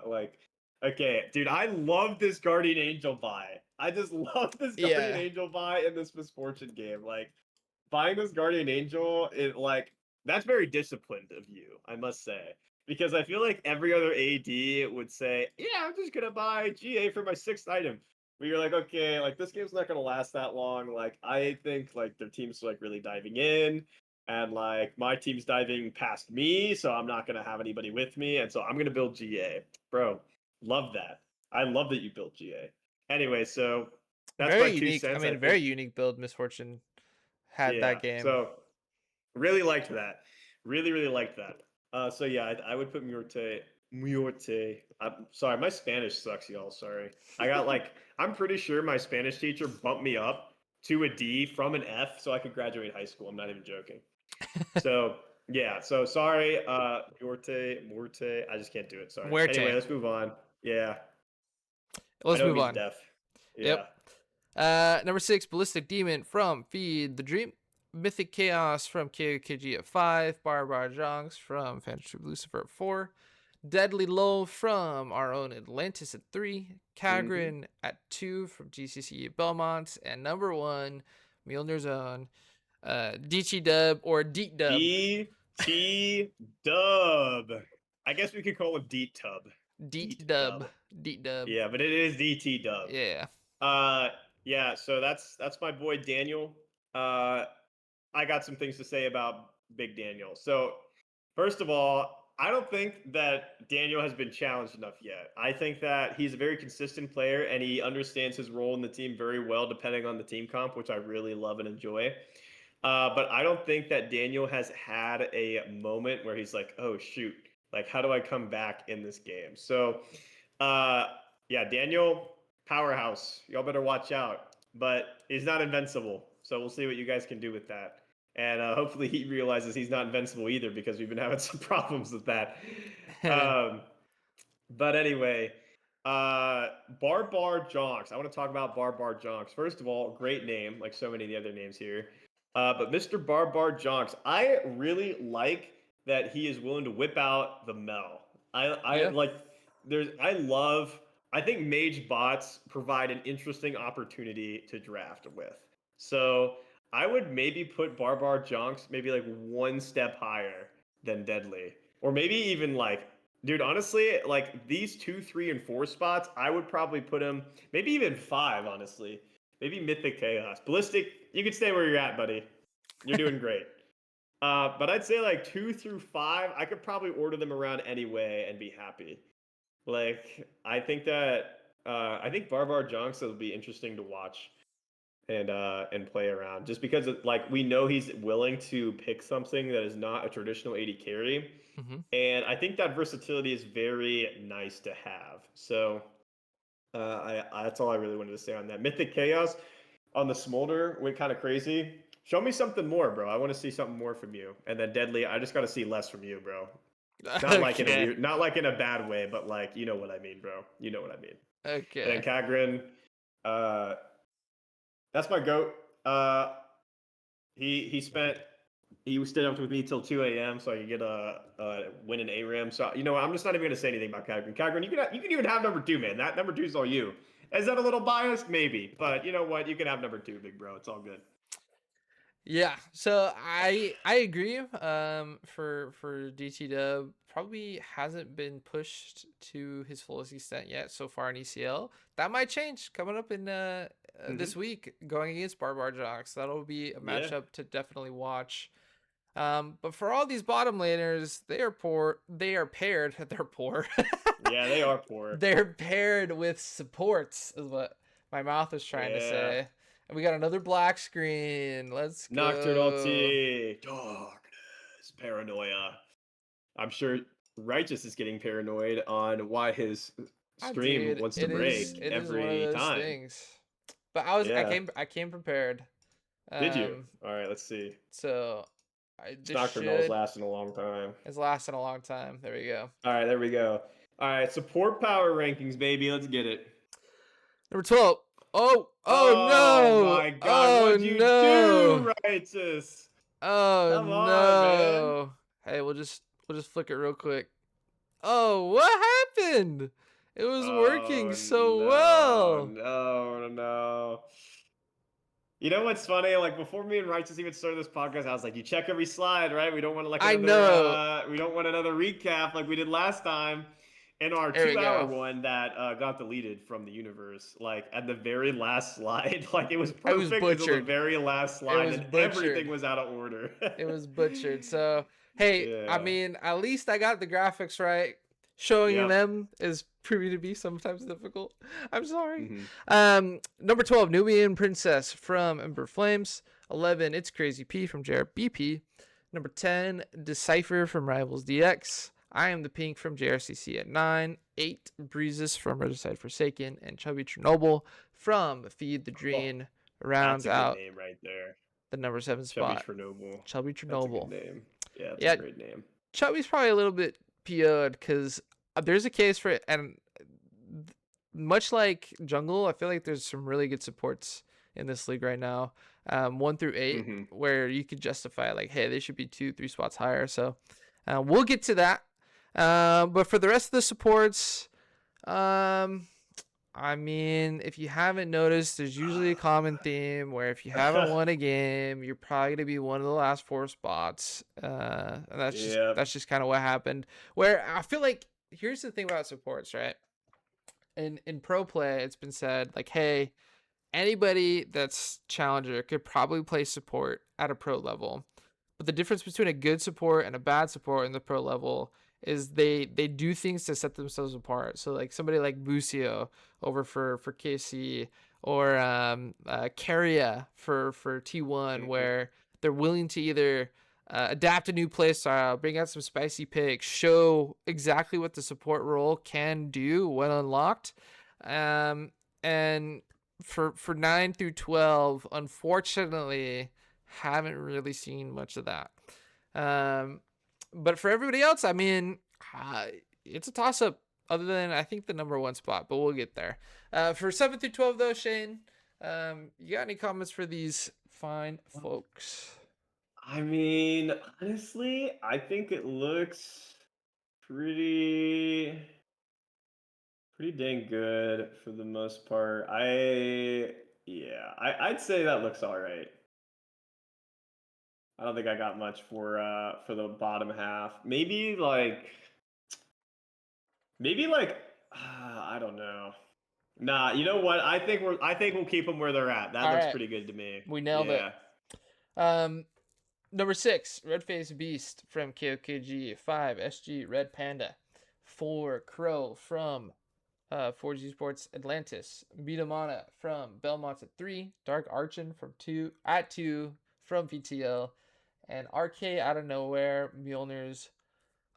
like, okay, dude, I love this Guardian Angel buy. I just love this Guardian Yeah, Angel buy in this Misfortune game. Like, buying this Guardian Angel, it like that's very disciplined of you, I must say. Because I feel like every other AD would say, "Yeah, I'm just gonna buy GA for my sixth item." But you're like, okay, like this game's not gonna last that long. Like I think like their team's like really diving in, and like my team's diving past me, so I'm not gonna have anybody with me, and so I'm gonna build GA, bro. Love that. I love that you built GA. Anyway, so that's very my two unique. I cents. I mean, think, very unique build. Misfortune had yeah. that game. So really liked that. Really, really liked that. So yeah, I would put Muerte. I'm sorry, my Spanish sucks, y'all. Sorry. I got like, I'm pretty sure my Spanish teacher bumped me up to a D from an F so I could graduate high school. I'm not even joking. So yeah, so sorry, Muerte. I just can't do it. Sorry. Anyway, Muerte. let's move on. Yeah, I Let's know it move means on. deaf. Yep. Yeah. Number 6, Ballistic Demon from Feed the Dream. Mythic Chaos from KOKG at 5. Barbara Jonks from Fantasy Lucifer at 4. Deadly Low from our own Atlantis at 3. Mm-hmm. Kagrin at 2 from GCC Belmont. And number 1, Mjolnir's own DT Dub or Deet Dub. DT Dub. I guess we could call him Deet Tub. Deet Deet Dub. Dub. Deet Dub. Yeah, but it is DT Dub. Yeah. Uh yeah, so that's my boy Daniel. I got some things to say about Big Daniel. So, first of all, I don't think that Daniel has been challenged enough yet. I think that he's a very consistent player and he understands his role in the team very well, depending on the team comp, which I really love and enjoy. But I don't think that Daniel has had a moment where he's like, oh, shoot, like, how do I come back in this game? So, uh, yeah, Daniel, powerhouse. Y'all better watch out. But he's not invincible. So we'll see what you guys can do with that. And hopefully he realizes he's not invincible either because we've been having some problems with that. Um, but anyway, Barbar Jonks. I want to talk about Barbar Jonks. First of all, great name, like so many of the other names here. But Mr. Barbar Jonks, I really like that he is willing to whip out the Mel. I Yeah. like I think mage bots provide an interesting opportunity to draft with. So I would maybe put Barbar Jonks maybe like one step higher than Deadly. Or maybe even like, dude, honestly, like these 2, 3, and 4 spots, I would probably put him maybe even 5, honestly. Maybe Mythic Chaos. Ballistic, you can stay where you're at, buddy. You're doing great. But I'd say like 2 through 5, I could probably order them around anyway and be happy. Like, I think Barbar Jonks will be interesting to watch and play around. Just because like we know he's willing to pick something that is not a traditional AD carry. Mm-hmm. And I think that versatility is very nice to have. So that's all I really wanted to say on that. Mythic Chaos on the Smolder went kind of crazy. Show me something more, bro. I want to see something more from you. And then Deadly, I just got to see less from you, bro. Not like in a Okay. weird, not like in a bad way, but like you know what I mean, bro. You know what I mean. And then Okay. Kagrin, uh, that's my goat. He spent he stayed up with me till 2 a.m. so I could get a win in ARAM. So you know what? I'm just not even gonna say anything about Kagrin. Kagrin, you can even have number 2, man. That number 2 is all you. Is that a little biased? Maybe, but you know what? You can have number 2, big bro. It's all good. Yeah, so I agree. For DT Dub probably hasn't been pushed to his fullest extent yet so far in ECL. That might change coming up in this Mm-hmm. week going against Barbar Jocks. That'll be a Yeah. matchup to definitely watch. But for all these bottom laners, they are poor. They are paired. They're poor. Yeah, they are poor. They're paired with supports, is what my mouth is trying to Yeah. say. And we got another black screen. Let's Nocturnal go. T. Darkness. Paranoia. I'm sure Righteous is getting paranoid on why his Ah, stream dude, wants to it break is one of every those time. things. But Yeah. I came prepared. Did you? Um, All right, let's see. so This this Nocturnal's should lasting a long time. is lasting a long time. There we go. All right, there we go. All right, support power rankings, baby. Let's get it. Number 12. Oh, oh Oh no. my God, Oh what'd you no. do, Righteous? Oh Come on, man. no. Hey, we'll just flick it real quick. Oh, what happened? It was working Oh so no, well. no, no. You know what's funny? Like before me and Righteous even started this podcast, I was like, "You check every slide, right? We don't want like I another, know. we don't want another recap like we did last time." In our There we 2 hour go. one that got deleted from the universe, like at the very last slide, like it was I was perfect until the butchered. very last It slide, was and everything butchered. was out of order. It was butchered. So, hey, I Yeah. mean, at least I got the graphics right. Showing Yep. them is proving to be sometimes difficult. I'm sorry. Hmm. Number 12, Nubian Princess from Ember Flames. 11, It's Crazy P from JRBP. Number 10, Decipher from Rivals DX. I Am the Pink from JRCC at 9. 8, Breezes from Riverside Forsaken. And Chubby Chernobyl from Feed the Oh, Dream that's rounds a good out name right there. the number 7 Chubby spot. Chernobyl. Chubby That's a good Chernobyl. name. Yeah, that's a Yeah, great name. Chubby's probably a little bit PO'd because there's a case for it, and much like Jungle, I feel like there's some really good supports in this league right now, 1 through 8, Hmm. where you could justify like, hey, they should be 2, 3 spots higher. So we'll get to that. But for the rest of the supports, um, I mean, if you haven't noticed, there's usually a common theme where if you haven't won a game, you're probably gonna be one of the last 4 spots. And Yep. that's just kind of what happened. Where I feel like here's the thing about supports, right? In pro play, it's been said like, hey, anybody that's challenger could probably play support at a pro level. But the difference between a good support and a bad support in the pro level is they do things to set themselves apart. So like somebody like Busio over for KC, or Carria for T1, Hmm. where they're willing to either adapt a new play style, bring out some spicy picks, show exactly what the support role can do when unlocked. And for 9 through 12, unfortunately, haven't really seen much of that. Um, but for everybody else, I mean, it's a toss up. Other than I think the number 1 spot, but we'll get there. For 7 through 12, though, Shane, you got any comments for these fine folks? I mean, honestly, I think it looks pretty pretty dang good for the most part. I'd say that looks all right. I don't think I got much for the bottom half. Maybe like I don't know. Nah, you know what? I think we'll keep them where they're at. That All looks right, pretty good to me. we nailed it. Yeah. Um, Number 6, Red Face Beast from KOKG. 5, SG Red Panda. 4, Crow from 4G Sports Atlantis. Beatamana from Belmont at 3. Dark Archon from 2 from VTL. And RK out of nowhere, Mjolnir's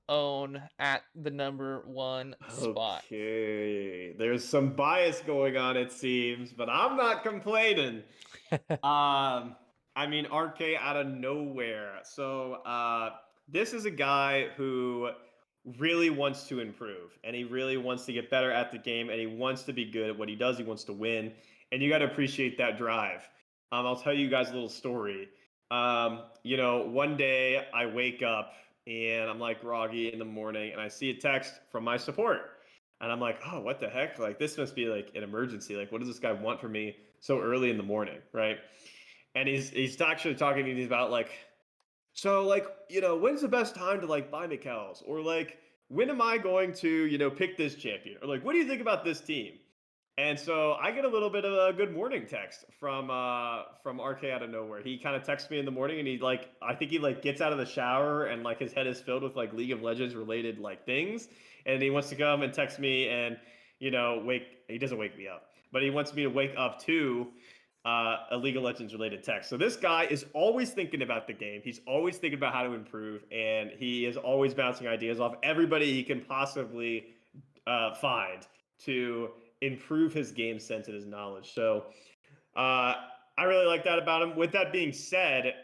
own at the number 1 spot. Okay. There's some bias going on, it seems, but I'm not complaining. I mean, RK out of nowhere. So, this is a guy who really wants to improve, and he really wants to get better at the game, and he wants to be good at what he does. He wants to win, and you got to appreciate that drive. I'll tell you guys a little story. One day I wake up and I'm like groggy in the morning, and I see a text from my support. And I'm like, oh, what the heck? Like, this must be like an emergency. Like, what does this guy want from me so early in the morning, right? And he's actually talking to me about like, so like, when's the best time to like buy McCalls? Or like, when am I going to, pick this champion? Or like, what do you think about this team? And so I get a little bit of a good morning text from RK out of nowhere. He kind of texts me in the morning, and I think he like gets out of the shower, and like his head is filled with like League of Legends related like things, and he wants to come and text me and wake. He doesn't wake me up, but he wants me to wake up too. a League of Legends related text. So this guy is always thinking about the game. He's always thinking about how to improve, and he is always bouncing ideas off everybody he can possibly find to improve his game sense and his knowledge. So I really like that about him. With that being said,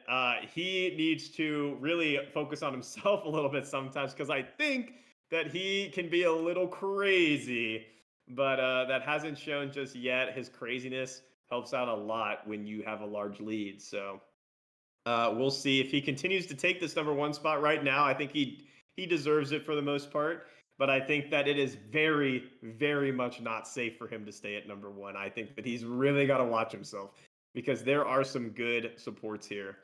he needs to really focus on himself a little bit sometimes, because I think that he can be a little crazy, but that hasn't shown just yet. His craziness helps out a lot when you have a large lead. So we'll see if he continues to take this #1 spot right now. I think he deserves it for the most part. But I think that it is very, very much not safe for him to stay at #1. I think that he's really got to watch himself, because there are some good supports here.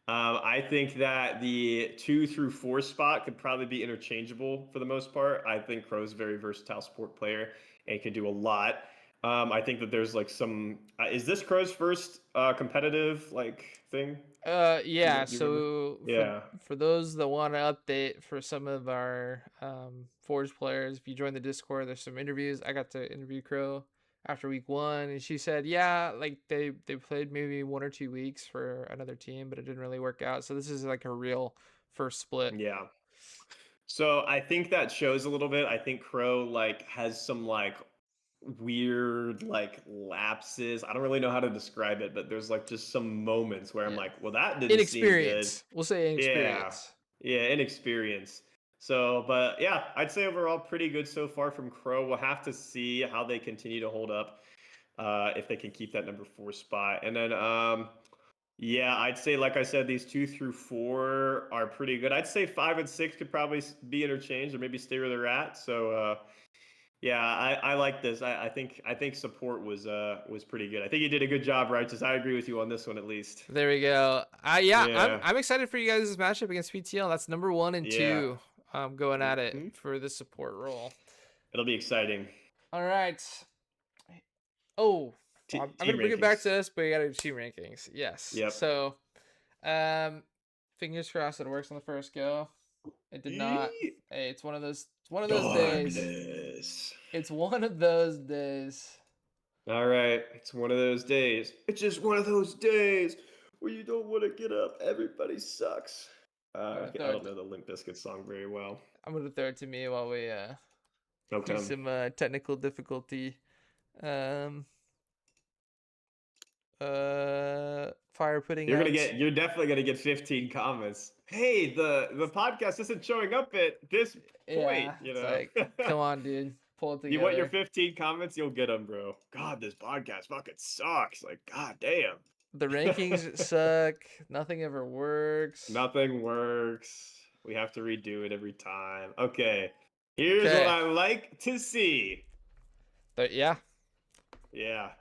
I think that the 2 through 4 spot could probably be interchangeable for the most part. I think Crow's a very versatile support player and can do a lot. I think that there's like some. Is this Crow's first competitive like thing? Yeah, You remember? so Yeah. for those that want to update for some of our Forge players, if you join the Discord, there's some interviews. I got to interview Crow after week 1, and she said, yeah, like they played maybe 1 or 2 weeks for another team, but it didn't really work out. So this is like a real first split. Yeah. So I think that shows a little bit. I think Crow like has some like weird like lapses. I don't really know how to describe it, but there's like just some moments where I'm Yeah, like, well, that didn't seem good. inexperience. We'll say Yeah. inexperience. Yeah, inexperience. So, but yeah, I'd say overall pretty good so far from Crow. We'll have to see how they continue to hold up, if they can keep that #4 spot. And then yeah, I'd say, like I said, these 2 through 4 are pretty good. I'd say 5 and 6 could probably be interchanged or maybe stay where they're at. So yeah, I like this. I think support was pretty good. I think you did a good job, Righteous. I agree with you on this one at least. There we go. Yeah, Yeah, I'm excited for you guys' matchup against PTL. That's #1 and yeah. 2 going at it Hmm. for the support role. It'll be exciting. All right. Oh, well, I'm Team gonna bring it back rankings. to us, but we gotta do team rankings. Yes. Yep. So, um, fingers crossed it works on the first go. It did not. Hey, it's one of those. It's one of those days. Darkness. It's one of those days. All right, it's one of those days. It's just one of those days where you don't want to get up. Everybody sucks. I'm gonna I throw don't it. know the Limp Bizkit song very well. I'm gonna throw it to me while we do Okay. some technical difficulty. Um, fire putting out. You're definitely gonna get 15 comments. Hey, the podcast isn't showing up at this point, Yeah, you it's know. like, come on, dude, pull it You want your together. 15 comments, you'll get them, bro. God, this podcast fucking sucks. Like, god damn. The rankings suck. Nothing ever works. Nothing works. We have to redo it every time. Okay. Here's what Okay, I like to see. but yeah, Yeah.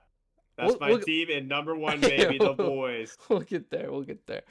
That's we'll my we'll team and #1 baby, the boys. we'll get there. We'll get there.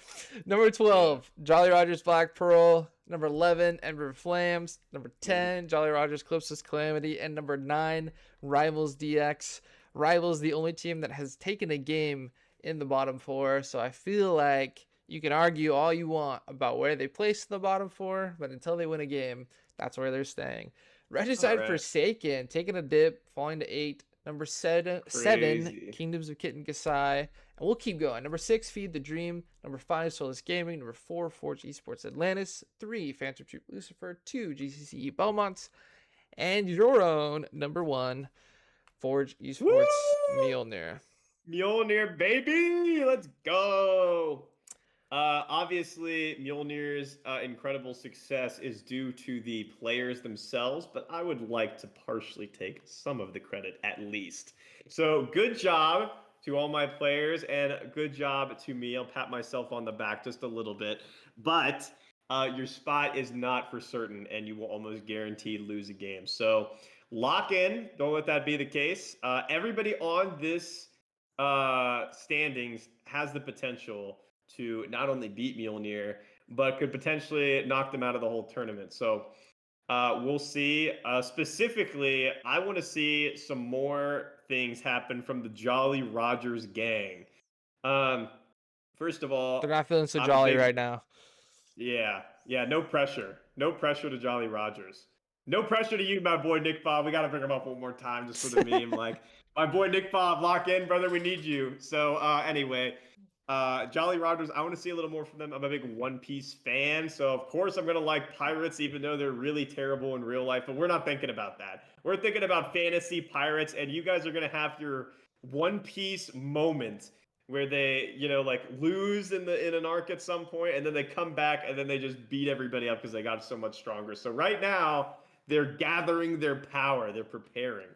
Number Yeah. 12, Jolly Rogers Black Pearl. Number 11, Ember Flames. Number Mm. 10, Jolly Rogers Clipsus Calamity. And number 9, Rivals DX. Rivals, the only team that has taken a game in the bottom 4. So I feel like you can argue all you want about where they place in the bottom 4, but until they win a game, that's where they're staying. All Regicide right. Forsaken, taking a dip, falling to 8. Number 7, Crazy. Kingdoms of Kit and Kasai. And we'll keep going. Number 6, Feed the Dream. Number 5, Solus Gaming. Number 4, Forge Esports Atlantis. 3, Phantom Troop Lucifer. 2, GCCE Belmont. And your own number 1, Forge Woo! Esports Mjolnir. Mjolnir, baby! Let's go! Obviously, Mjolnir's incredible success is due to the players themselves, but I would like to partially take some of the credit at least. So, good job to all my players, and good job to me. I'll pat myself on the back just a little bit. But your spot is not for certain, and you will almost guaranteed lose a game. So, lock in. Don't let that be the case. Everybody on this standings has the potential to not only beat Mjolnir, but could potentially knock them out of the whole tournament. So we'll see. Specifically, I want to see some more things happen from the Jolly Rogers gang. Um, First of They're all, not feeling so I'm a jolly big, right now. yeah, no pressure. No pressure to Jolly Rogers. No pressure to you, my boy Nick Bob. We got to bring him up one more time just for the meme. Like, my boy Nick Bob, lock in, brother. We need you. So, anyway, Jolly Rogers, I want to see a little more from them. I'm a big One Piece fan. So, of course, I'm going to like Pirates, even though they're really terrible in real life. But we're not thinking about that. We're thinking about fantasy Pirates. And you guys are going to have your One Piece moment where they, like lose in an arc at some point, and then they come back and then they just beat everybody up because they got so much stronger. So right now they're gathering their power. They're preparing.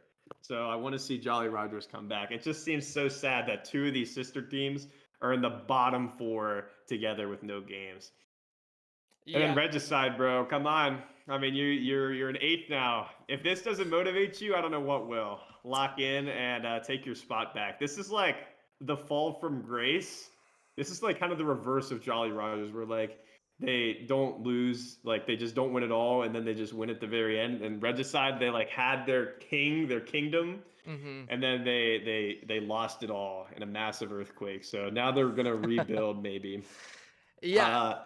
So I want to see Jolly Rogers come back. It just seems so sad that two of these sister teams are in the bottom four together with no games. And then Yeah. Regicide, bro, come on. I mean, you're an eighth now. If this doesn't motivate you, I don't know what will. Lock in and take your spot back. This is like the fall from grace. This is like kind of the reverse of Jolly Rogers, where like they don't lose, like they just don't win at all, and then they just win at the very end. And Regicide, they like had their kingdom, Mm-hmm. and then they lost it all in a massive earthquake. So now they're gonna rebuild maybe. Yeah. Uh,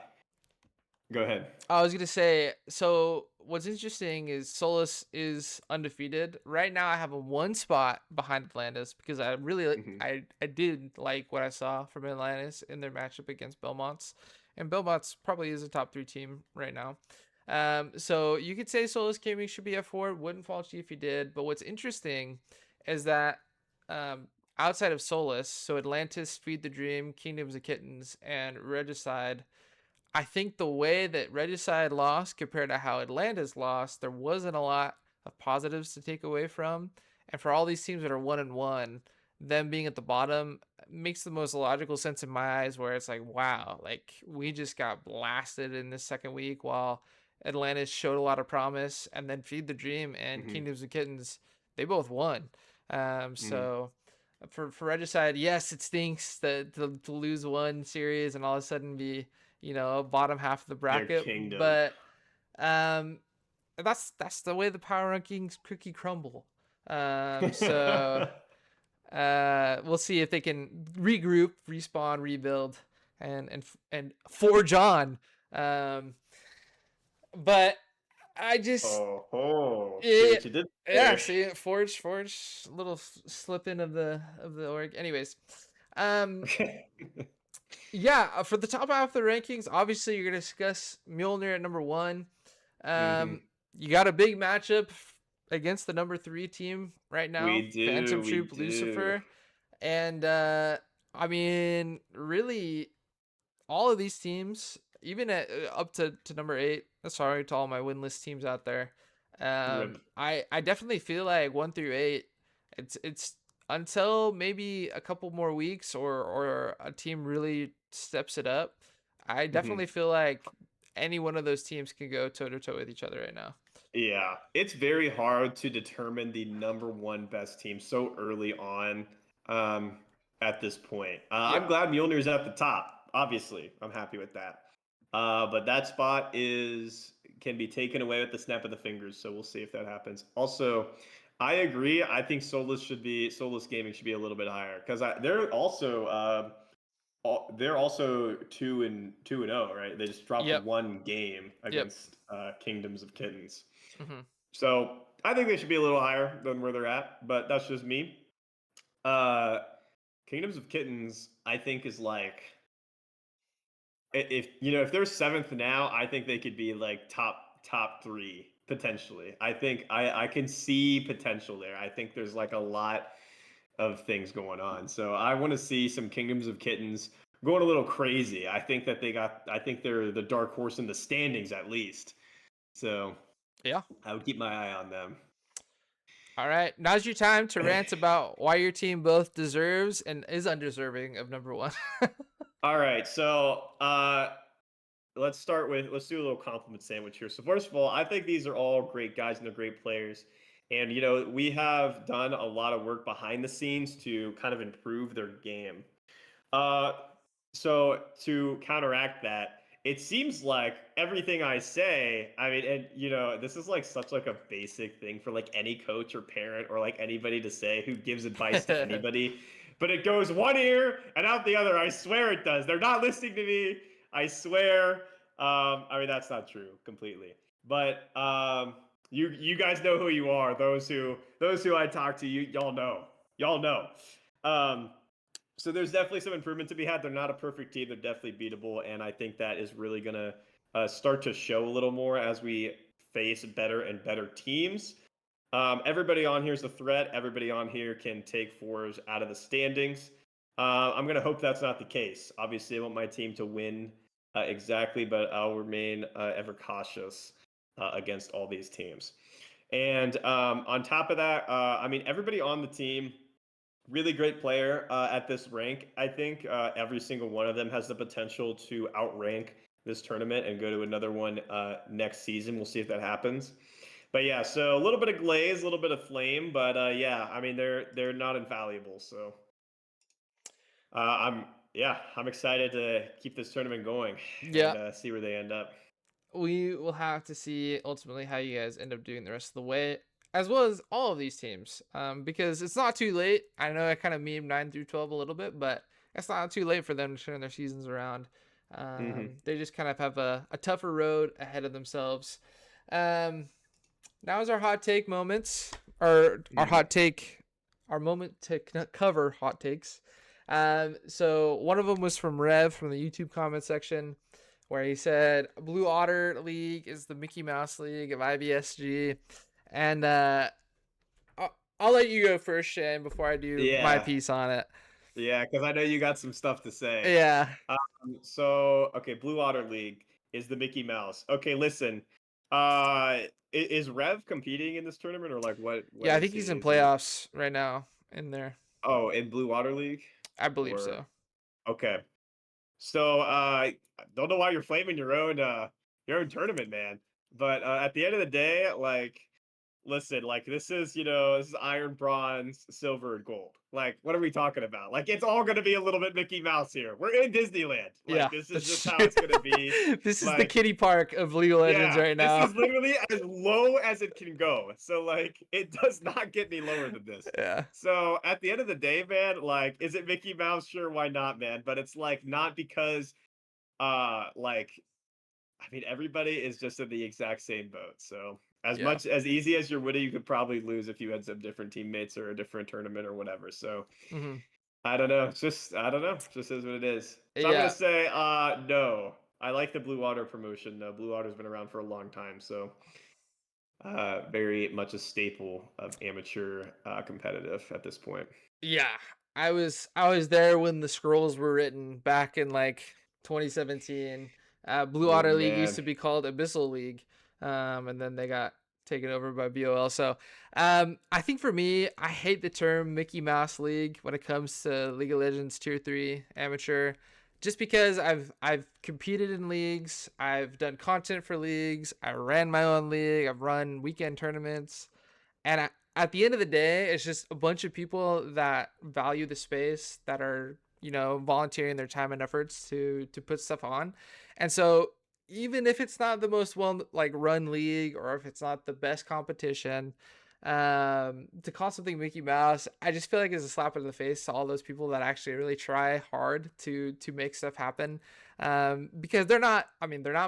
Go ahead. I was gonna say, so what's interesting is Solus is undefeated. Right now I have a one spot behind Atlantis because I really Hmm. I did like what I saw from Atlantis in their matchup against Belmont's. And Belmont's probably is a top 3 team right now. So you could say Solus Gaming should be F4. Wouldn't fault you if you did. But what's interesting is that um, outside of Solus, so Atlantis, Feed the Dream, Kingdoms of Kittens, and Regicide, I think the way that Regicide lost compared to how Atlantis lost, there wasn't a lot of positives to take away from. And for all these teams that are 1-1, them being at the bottom makes the most logical sense in my eyes, where it's like, wow, like we just got blasted in this second week while Atlantis showed a lot of promise, and then Feed the Dream and Hmm. Kingdoms of Kittens, they both won. Hmm. So for Regicide, yes, it stinks to lose one series and all of a sudden be, bottom half of the Their bracket, kingdom. but um that's the way the power rankings cookie crumble. So we'll see if they can regroup, respawn, rebuild, and forge on. Um but I just Oh, see what it, you did yeah, there. see, forge little slip in of the org. Anyways, um yeah, for the top half of the rankings, obviously you're gonna discuss Mjolnir at number 1. Hmm. Um, you got a big matchup against the number 3 team right now, We Phantom do, we Troop do. Lucifer, and I mean, really, all of these teams, even at up to number 8. Sorry to all my winless teams out there. Rip. I definitely feel like 1 through 8, it's until maybe a couple more weeks or a team really steps it up. I Hmm. definitely feel like any one of those teams can go toe to toe with each other right now. Yeah, it's very hard to determine the number one best team so early on um, at this point. I'm Yep. glad Mjolnir's at the top. Obviously, I'm happy with that. But that spot is can be taken away with the snap of the fingers. So we'll see if that happens. Also, I agree. I think Solus Gaming should be a little bit higher because they're also 2-0, right? They just dropped Yep. one game Yep. against Kingdoms of Kittens. Hmm. So I think they should be a little higher than where they're at, but that's just me. Uh, Kingdoms of Kittens, I think, is like if they're seventh now, I think they could be like top three potentially. I think I can see potential there. I think there's like a lot of things going on. So I want to see some Kingdoms of Kittens going a little crazy. I think they're the dark horse in the standings at least. So Yeah. I would keep my eye on them. All right. Now's your time to rant about why your team both deserves and is undeserving of number 1. All right, so let's do a little compliment sandwich here. So first of all, I think these are all great guys and they're great players. And we have done a lot of work behind the scenes to kind of improve their game. Uh, so to counteract that, it seems like everything I say, I mean, and this is like such like a basic thing for like any coach or parent or like anybody to say who gives advice to anybody, but it goes one ear and out the other. I swear it does. They're not listening to me. I swear. I mean, that's not true completely, but You guys know who you are. Those who I talk to, y'all know. Y'all know. Um, so there's definitely some improvement to be had. They're not a perfect team. They're definitely beatable, and I think that is really gonna start to show a little more as we face better and better teams. Everybody on here is a threat. Everybody on here can take fours out of the standings. I'm gonna hope that's not the case. Obviously, I want my team to win exactly, but I'll remain ever cautious against all these teams. And on top of that, I mean, everybody on the team, really great player at this rank. I think every single one of them has the potential to outrank this tournament and go to another one next season. We'll see if that happens. But yeah, so a little bit of glaze, a little bit of flame, but yeah, I mean they're not infallible. So I'm excited to keep this tournament going Yeah, and see where they end up. we will have to see ultimately how you guys end up doing the rest of the way, as well as all of these teams. Because it's not too late. I know I kind of meme 9 through 12 a little bit, but it's not too late for them to turn their seasons around. Hmm. They just kind of have a tougher road ahead of themselves. Um, Now is our hot take moments, or our Hmm. hot take, our moment to cover hot takes. So one of them was from Rev from the YouTube comment section, where he said Blue Otter League is the Mickey Mouse League of IBSG, and I'll let you go first, Shane, before I do my Yeah, piece on it. yeah, because I know you got some stuff to say. Yeah, So okay, Blue Otter League is the Mickey Mouse. Okay, listen. Is Rev competing in this tournament or like what yeah, I is think he? he's in Is he playoffs right now in there. Oh, in Blue Water League? I believe Or so. okay. So I don't know why you're flaming your own tournament, man. But at the end of the day, like listen, like this is iron, bronze, silver, and gold. Like, what are we talking about? Like, it's all gonna be a little bit Mickey Mouse here. We're in Disneyland. Yeah, Like, this is just that's how true. it's gonna be. This is the Like, kiddie park of League of Legends yeah, right this now. is literally as low as it can go. So like it does not get any lower than this. Yeah. So at the end of the day, man, like is it Mickey Mouse? Sure, why not, man? But it's like not because like I mean everybody is just in the exact same boat. So as Yeah. much as easy as you're winning, you could probably lose if you had some different teammates or a different tournament or whatever. So Hmm. I don't know. It's just I don't know. It just is what it is. So I'm gonna Yeah. say no. I like the Blue Water promotion. Blue Water's been around for a long time, so very much a staple of amateur competitive at this point. Yeah. I was there when the scrolls were written back in like 2017. Blue Oh Otter League used man. to be called Abyssal League. And then they got taken over by BOL. So I think for me, I hate the term Mickey Mouse League when it comes to League of Legends Tier 3 amateur. Just because I've competed in leagues, I've done content for leagues, I ran my own league, I've run weekend tournaments, and at the end of the day, it's just a bunch of people that value the space, that are volunteering their time and efforts to put stuff on. And so even if it's not the most well like run league, or if it's not the best competition, to call something Mickey Mouse, I just feel like it's a slap in the face to all those people that actually really try hard to make stuff happen. Because they're not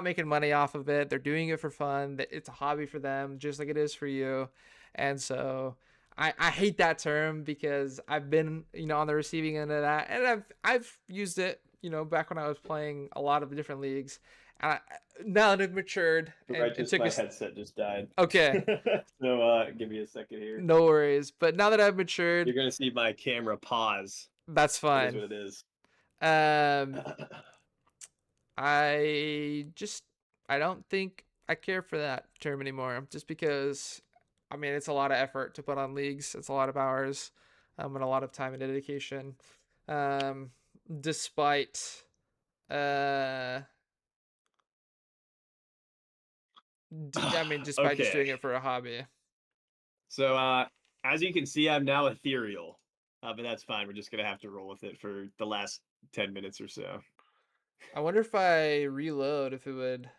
making money off of it, they're doing it for fun, it's a hobby for them just like it is for you. And so I hate that term because I've been on the receiving end of that, and I've used it back when I was playing a lot of different leagues. And now that I've matured Right, and just took my a headset just died. okay, So give me a second here. no worries. But now that I've matured, You're gonna see my camera pause. that's It is fine. what it is. Um, I just I don't think I care for that term anymore, just because I mean it's a lot of effort to put on leagues. It's a lot of hours, and a lot of time and dedication. Um, despite uh, I mean despite just Okay. doing it for a hobby. So as you can see, I'm now ethereal. But that's fine. We're just gonna have to roll with it for the last 10 minutes or so. I wonder if I reload if it would.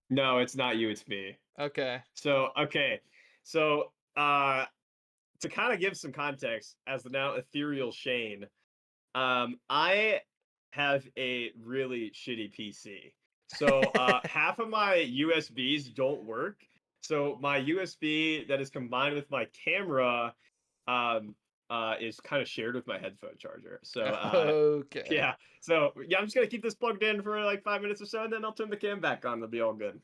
No, it's not you, it's me. Okay. So okay. So to kind of give some context as the now ethereal Shane, I have a really shitty PC. So half of my USBs don't work. So my USB that is combined with my camera um is kind of shared with my headphone charger. So Okay. yeah. So yeah, I'm just gonna keep this plugged in for like 5 minutes or so, and then I'll turn the cam back on. It'll be all good.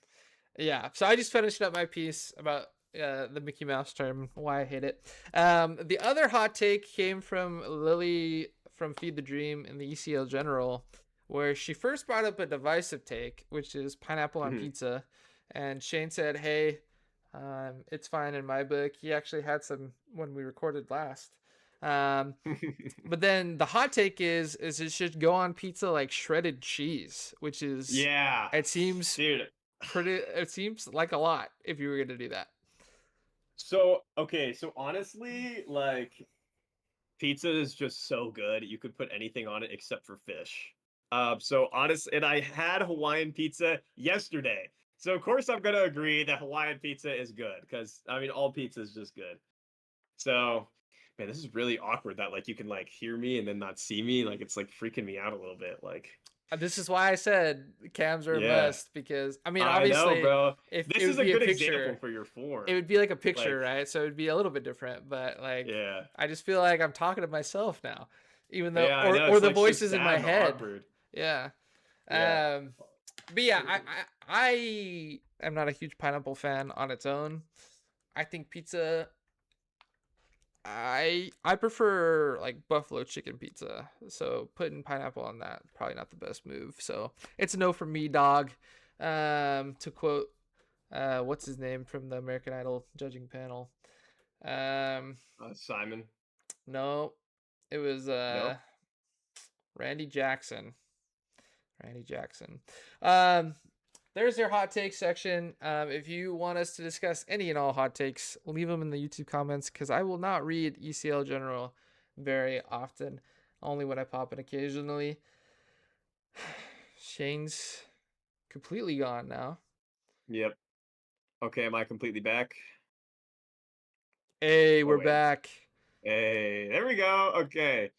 Yeah. So I just finished up my piece about the Mickey Mouse term, why I hate it. The other hot take came from Lily from Feed the Dream in the ECL General, where she first brought up a divisive take, which is pineapple on Mhm. pizza. And Shane said, hey, it's fine in my book. He actually had some when we recorded last. Um, but then the hot take is it should go on pizza like shredded cheese, which is Yeah, it seems dude. it seems like a lot if you were gonna do that. So okay, so honestly, like pizza is just so good. You could put anything on it except for fish. So honest, and I had Hawaiian pizza yesterday. So of course I'm gonna agree that Hawaiian pizza is good because I mean all pizza is just good. So man, this is really awkward that like you can like hear me and then not see me. Like it's like freaking me out a little bit. Like This is why I said cams are a yeah, must because I mean I know, obviously bro. if it This would is a be a good example picture, for your it form. would be like a picture, Like right? So it'd be a little bit different, but like yeah, I just feel like I'm talking to myself now, even though yeah, I know. or It's the like so voices in my sad and head. awkward. Yeah. Yeah. Um, but yeah, I am not a huge pineapple fan on its own. I think pizza. I prefer like buffalo chicken pizza. So putting pineapple on that probably not the best move. So it's a no for me, dog. To quote, what's his name from the American Idol judging panel? Um, Simon. no, it was No. Randy Jackson. Randy Jackson. Um, there's your hot take section. If you want us to discuss any and all hot takes, leave them in the YouTube comments because I will not read ECL General very often, only when I pop in occasionally. Shane's completely gone now. Yep. Okay, am I completely back? Hey, Oh we're wait. back. Hey, there we go. Okay.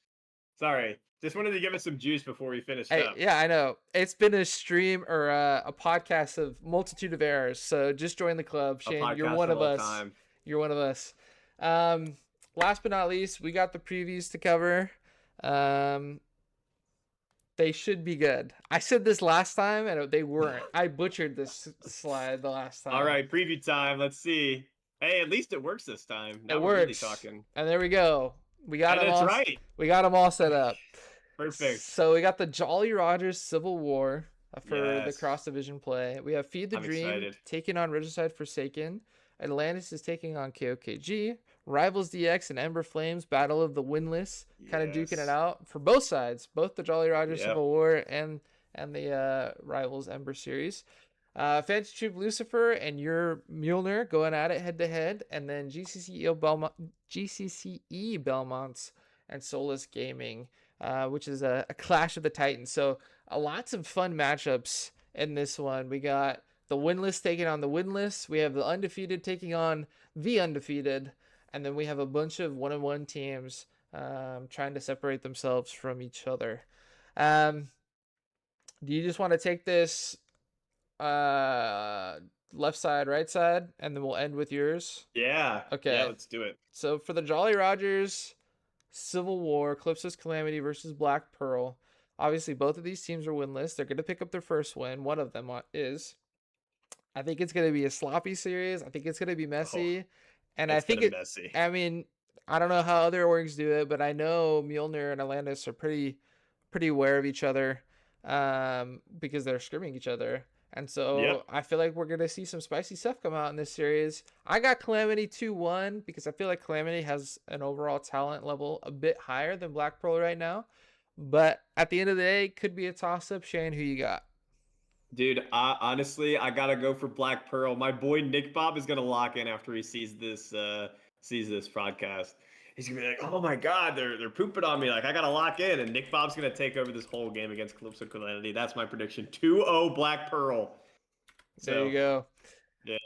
Sorry. Just wanted to give it some juice before we finished Hey, up. yeah, I know. It's been a stream or a podcast of multitude of errors. So just join the club, A Shane. You're podcast one of of all us. time. You're one of us. Um, last but not least, we got the previews to cover. Um, they should be good. I said this last time and they weren't. I butchered this slide the last All time. right, preview time. Let's see. Hey, at least it works this time. It Now we're really works. talking. And there we go. We got And them it's all. right. We got them all set up. Perfect. So we got the Jolly Rogers Civil War for the Yes. cross division play. We have Feed the I'm Dream excited. taking on Regicide Forsaken. Atlantis is taking on KOKG. Rivals DX and Ember Flames Battle of the Winless, kind of duking it Yes. out for both sides, both the Jolly Rogers Yep. Civil War and the Rivals Ember series. Fantasy Troop Lucifer and your Mjolnir going at it head to head, and then GCCE Belmonts and Solus Gaming, which is a clash of the Titans. So lots of fun matchups in this one. We got the winless taking on the winless. We have the undefeated taking on the undefeated, and then we have a bunch of one-on-one teams trying to separate themselves from each other. Um, do you just want to take this uh left side, right side, and then we'll end with yours? Yeah. Yeah, Okay. let's do it. So for the Jolly Rogers Civil War, Calypso's Calamity versus Black Pearl. Obviously, both of these teams are winless. They're going to pick up their first win. One of them is. I think it's going to be a sloppy series. I think it's going to be Oh, messy. And I it's think gonna it, messy. I mean, I don't know how other orgs do it, but I know Mjolnir and Atlantis are pretty aware of each other because they're scrimming each other. And Yep. so I feel like we're going to see some spicy stuff come out in this series. I got Calamity 2-1 because I feel like Calamity has an overall talent level a bit higher than Black Pearl right now. But at the end of the day, it could be a toss up. Shane, who you got? Dude, honestly, I gotta go for Black Pearl. My boy Nick Bob is gonna lock in after he sees this podcast. He's gonna be like, "Oh my God, they're pooping on me! Like I gotta lock in." And Nick Bob's gonna take over this whole game against Calypso Calamity. That's my prediction. 2-0 Black Pearl. There you So go. yeah,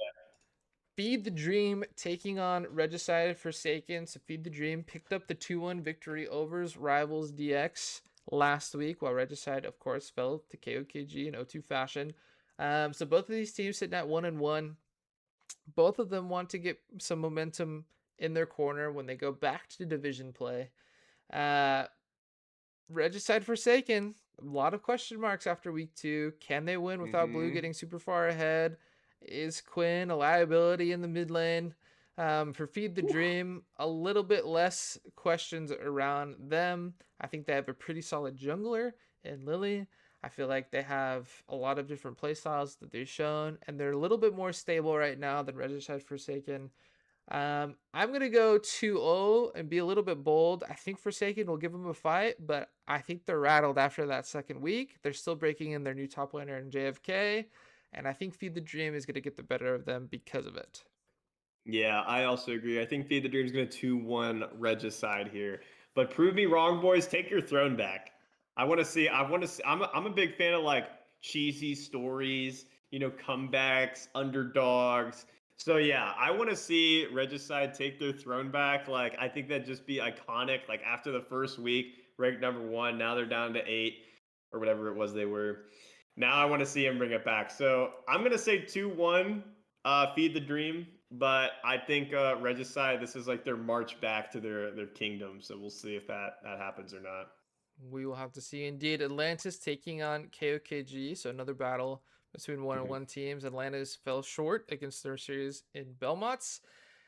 Feed the Dream taking on Regicide Forsaken. So Feed the Dream picked up the 2-1 victory over Rivals DX last week, while Regicide, of course, fell to KOKG in 0-2 fashion. So both of these teams sitting at 1-1. Both of them want to get some momentum in their corner when they go back to division play. Uh, Regicide Forsaken, a lot of question marks after week 2. Can they win without Blue Mm-hmm. getting super far ahead? Is Quinn a liability in the mid lane? For Feed the Dream, a little bit less questions around them. I think they have a pretty solid jungler in Lily. I feel like they have a lot of different playstyles that they've shown, and they're a little bit more stable right now than Regicide Forsaken. I'm going to go 2-0 and be a little bit bold. I think Forsaken will give them a fight, but I think they're rattled after that second week. They're still breaking in their new top laner in JFK, and I think Feed the Dream is going to get the better of them because of it. Yeah, I also agree. I think Feed the Dream's going to 2-1 Regicide here. But prove me wrong, boys. Take your throne back. I want to see. I want to see. I'm a big fan of like cheesy stories, comebacks, underdogs. So yeah, I want to see Regicide take their throne back. Like I think that'd just be iconic. Like after the first week, ranked number 1, now they're down to 8 or whatever it was they were. Now I want to see him bring it back. So I'm gonna say 2-1, Feed the Dream. But I think Regicide, this is like their march back to their kingdom. So we'll see if that happens or not. We will have to see. Indeed, Atlantis taking on KOKG, so another battle between 1-1 teams. Atlantis fell short against their series in Belmont's.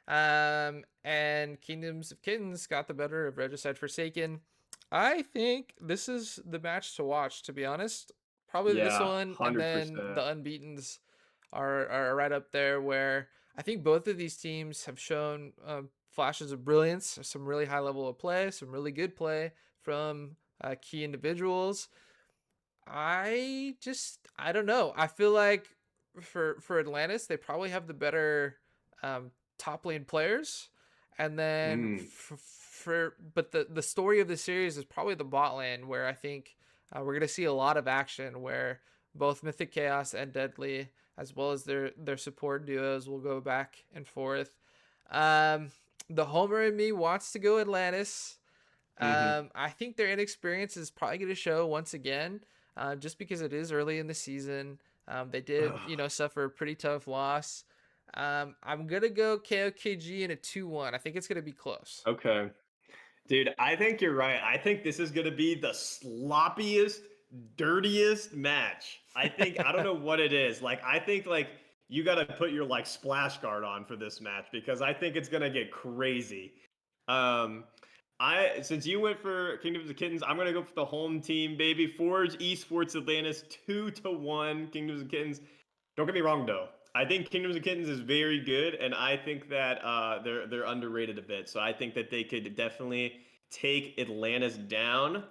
And Kingdoms of Kittens got the better of Regicide Forsaken. I think this is the match to watch, to be honest. Probably this Yeah, one, and then 100%. the Unbeatens are right up there, where I think both of these teams have shown flashes of brilliance, some really high level of play, some really good play from key individuals. I don't know. I feel like for Atlantis, they probably have the better top lane players, and then Mm. but the story of the series is probably the bot lane, where I think we're gonna see a lot of action where both Mythic Chaos and Deadly, as well as their support duos, will go back and forth. Um, the Homer in me wants to go Atlantis. Hmm. I think their inexperience is probably going to show once again, just because it is early in the season. They did, suffer a pretty tough loss. I'm gonna go KOKG in a 2-1. I think it's gonna be close. Okay. Dude, I think you're right. I think this is going to be the sloppiest, dirtiest match. I don't know what it is. Like, I think, like, you got to put your, like, splash guard on for this match because I think it's going to get crazy. Um, since you went for Kingdoms of Kittens, I'm gonna go for the home team, baby. Forge Esports Atlantis 2-1 Kingdoms of Kittens. Don't get me wrong though. I think Kingdoms of Kittens is very good, and I think that they're underrated a bit. So I think that they could definitely take Atlantis down.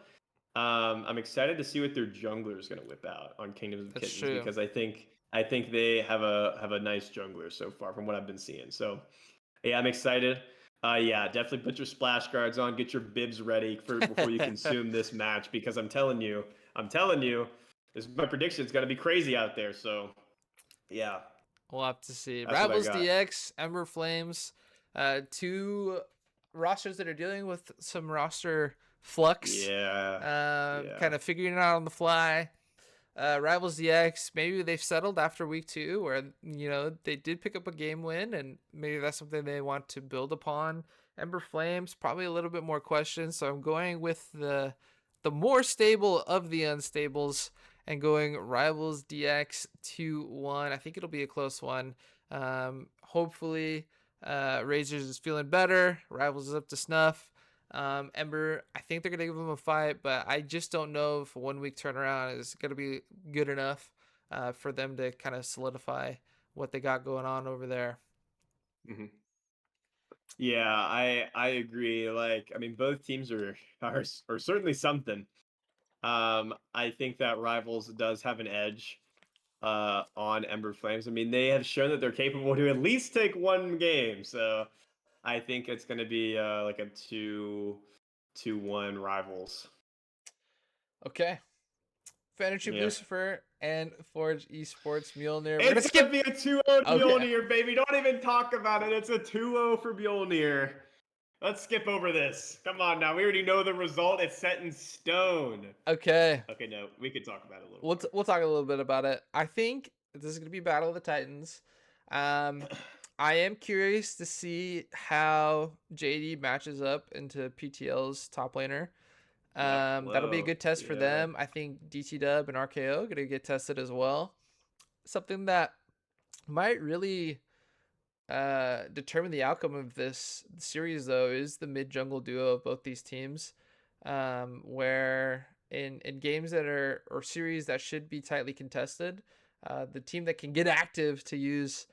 I'm excited to see what their jungler is going to whip out on Kingdoms of That's Kittens true. because I think they have a nice jungler so far from what I've been seeing. So yeah, I'm excited. Yeah, definitely put your splash guards on, get your bibs ready for before you consume this match because I'm telling you, this is my prediction. It's gonna be crazy out there. So yeah, We'll have to see. that's what I Rivals got. DX, Ember Flames, two rosters that are dealing with some roster flux, Yeah, yeah. kind of figuring it out on the fly. Rivals DX, maybe they've settled after week 2, where they did pick up a game win, and maybe that's something they want to build upon. Ember Flames, probably a little bit more questions, so I'm going with the more stable of the unstables and going Rivals DX 2-1. I think it'll be a close one. Hopefully, Razors is feeling better. Rivals is up to snuff. Ember, I think they're going to give them a fight, but I just don't know if a 1 week turnaround is going to be good enough for them to kind of solidify what they got going on over there. Hmm. Yeah, I agree. Like, I mean, both teams are certainly something. I think that Rivals does have an edge on Ember Flames. I mean, they have shown that they're capable to at least take one game. So I think it's going to be like a 2-1 Rivals. Okay. Fantasy Yeah. Lucifer and Forge Esports Mjolnir. We're going to It's going to skip. be a 2-0 Okay. Mjolnir, baby. Don't even talk about it. It's a 2-0 for Mjolnir. Let's skip over this. Come on now. We already know the result. It's set in stone. Okay. Okay, no, we could talk about it a little We'll talk a little bit about it. I think this is going to be Battle of the Titans. Um, I am curious to see how JD matches up into PTL's top laner. Yep. That'll be a Whoa. good test for Yeah. them. I think DT Dub and RKO gonna get tested as well. Something that might really determine the outcome of this series, though, is the mid jungle duo of both these teams. Where in games that are or series that should be tightly contested, the team that can get active, to use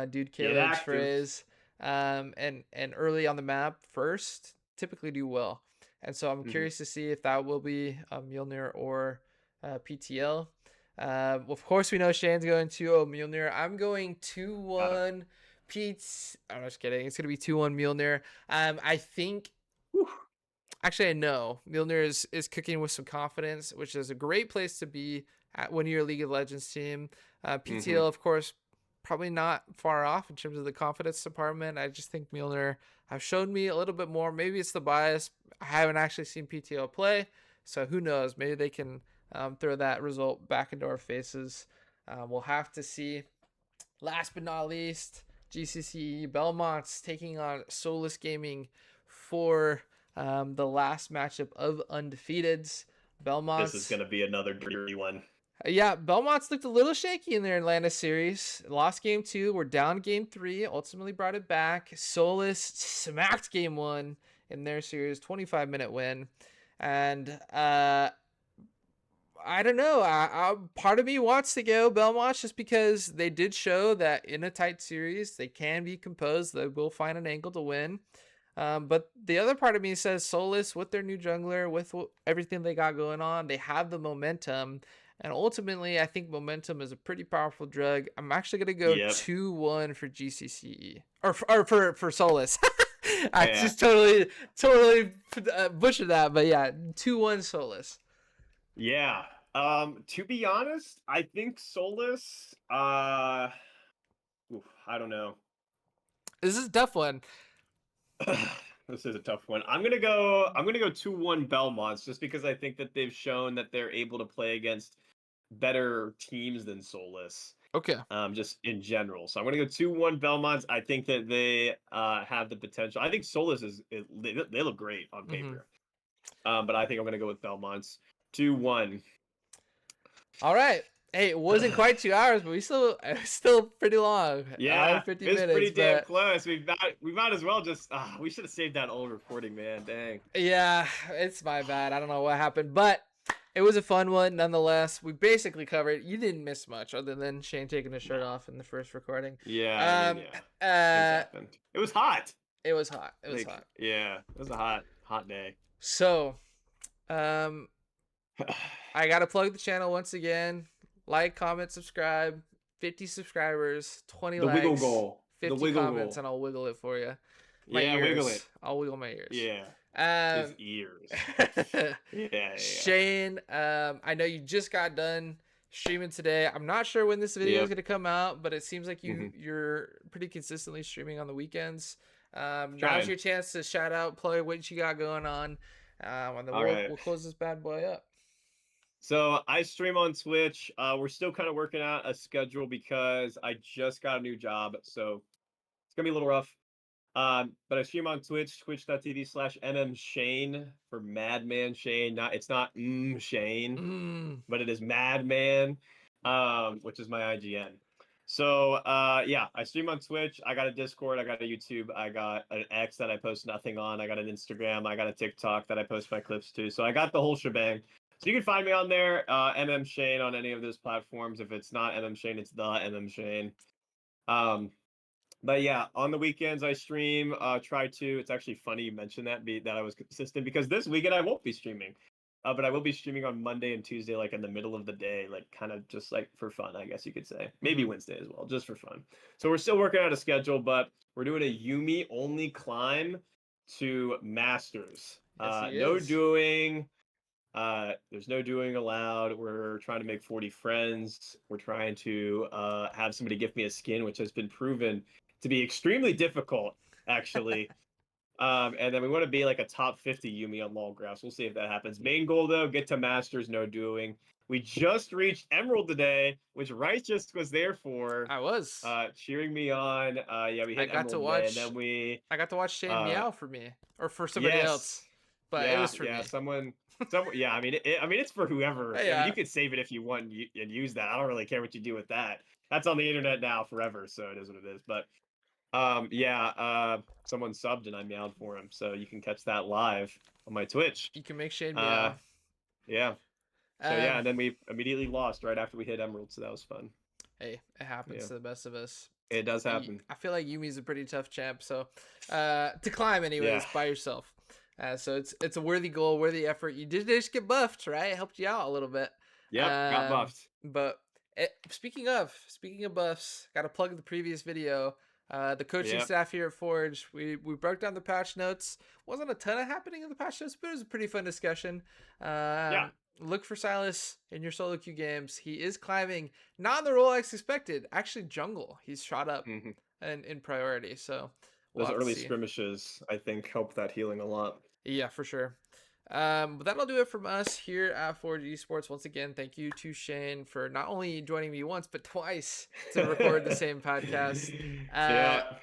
Dude Get Caleb's active. phrase, and early on the map first, typically do well. And so I'm Hmm. curious to see if that will be Mjolnir or PTL. Of course, we know Shane's going 2-0 Mjolnir. I'm going Got it. 2-1 Pete. I'm just kidding. It's gonna be 2-1 Mjolnir. I think Whew. actually I know Mjolnir is cooking with some confidence, which is a great place to be at when you're a League of Legends team. Hmm. PTL, of course, probably not far off in terms of the confidence department. I just think Mjolnir have shown me a little bit more. Maybe it's the bias. I haven't actually seen PTL play, so who knows? Maybe they can throw that result back into our faces. We'll have to see. Last but not least, GCC Belmont's taking on Solus Gaming for the last matchup of undefeateds. This is Belmont's, gonna be another dirty one. yeah, Belmont's looked a little shaky in their Atlanta series. Lost game two, we're down game three, ultimately brought it back. Solus smacked game one in their series, 25-minute win. And I don't know. Part of me wants to go Belmont just because they did show that in a tight series they can be composed. They will find an angle to win. But the other part of me says Solus, with their new jungler, with everything they got going on, they have the momentum. And ultimately, I think momentum is a pretty powerful drug. I'm actually going to go Yep. 2-1 for GCCE. Or for Solus. I Yeah. just totally butchered that. But yeah, 2-1 Solus. Yeah. To be honest, I think Solus, I don't know. This is a tough one. This is a tough one. I'm gonna go 2-1 Belmonts just because I think that they've shown that they're able to play against better teams than Solus. Okay. Just in general. So I'm gonna go 2-1 Belmonts. I think that they have the potential. I think Solus they look great on Mm-hmm. paper. But I think I'm gonna go with Belmonts. 2-1. All right. Hey, it wasn't quite 2 hours, but it was still pretty long. Hour Yeah, 50 it's minutes, pretty damn but close. We might as well just we should have saved that old recording, man. Dang. yeah, it's my bad. I don't know what happened, but it was a fun one nonetheless. We basically covered. You didn't miss much other than Shane taking his shirt No. off in the first recording. Yeah, I mean, Um, yeah. Things uh, happened. It was hot. it was hot. It was Like, hot. yeah, it was a hot day. So, um, I gotta plug the channel once again. Like, comment, subscribe. 50 subscribers, 20 The wiggle likes, goal. The 50 wiggle comments, goal. and I'll wiggle it for you. My Yeah, wiggle it. ears. I'll wiggle my ears. Yeah. His Um, ears. Yeah, yeah. Shane, I know you just got done streaming today. I'm not sure when this video is Yep. gonna come out, but it seems like Hmm. you're pretty consistently streaming on the weekends. Now's Trying. your chance to shout out, plug what you got going on, and then All we'll right. we'll close this bad boy up. So I stream on Twitch. We're still kind of working out a schedule because I just got a new job, so it's gonna be a little rough. But I stream on Twitch, twitch.tv/mmshane for Madman Shane. It's not Shane, Mm. but it is Madman, which is my IGN. So yeah, I stream on Twitch. I got a Discord, I got a YouTube, I got an X that I post nothing on, I got an Instagram, I got a TikTok that I post my clips to. So I got the whole shebang. So you can find me on there, MM Shane on any of those platforms. If it's not MM Shane, it's the MM Shane. Um, but yeah, on the weekends I stream. Try to. It's actually funny you mentioned that I was consistent because this weekend I won't be streaming, but I will be streaming on Monday and Tuesday, like in the middle of the day, like kind of just like for fun, I guess you could say. Maybe Mm-hmm. Wednesday as well, just for fun. So we're still working out a schedule, but we're doing a Yumi only climb to Masters. Yes, he No is. doing. There's no doing allowed. We're trying to make 40 friends. We're trying to have somebody give me a skin, which has been proven to be extremely difficult, actually. And then we want to be like a top 50 Yumi on long grass. We'll see if that happens. Main goal though, get to Masters, no doing. We just reached Emerald today, which Right3ous was there for, I was. cheering me on. Yeah, we I hit got to Emerald today, and watch. then we, I got to watch Shane uh, meow for me, or for somebody else, yes, but it yeah, was for yeah, me. someone, yeah. I mean, it's for whoever. I mean, you Yeah, could save it if you want and use that. I don't really care what you do with that. That's on the internet now forever, so it is what it is. But yeah, someone subbed and I meowed for him, so you can catch that live on my Twitch. you can make Shane Uh, meow. yeah. So yeah, Um, and then we immediately lost right after we hit Emerald, so that was fun. hey, it happens Yeah, to the best of us. it does happen. I feel like Yumi's a pretty tough champ, so to climb Yeah. anyways by yourself. So it's a worthy goal, worthy effort. You did just get buffed, right? It helped you out a little bit. Yep. Got buffed. But speaking of buffs, got to plug the previous video. The coaching Yep. staff here at Forge, we broke down the patch notes. Wasn't a ton of happening in the patch notes, but it was a pretty fun discussion. Yeah. Look for Silas in your solo queue games. He is climbing, not in the role I expected. Actually, jungle. He's shot up Hmm. in priority. So we'll Those have to early see. skirmishes, I think, help that healing a lot. Yeah, for sure. But that'll do it from us here at Forge Esports. Once again, thank you to Shane for not only joining me once but twice to record the same podcast. Yeah.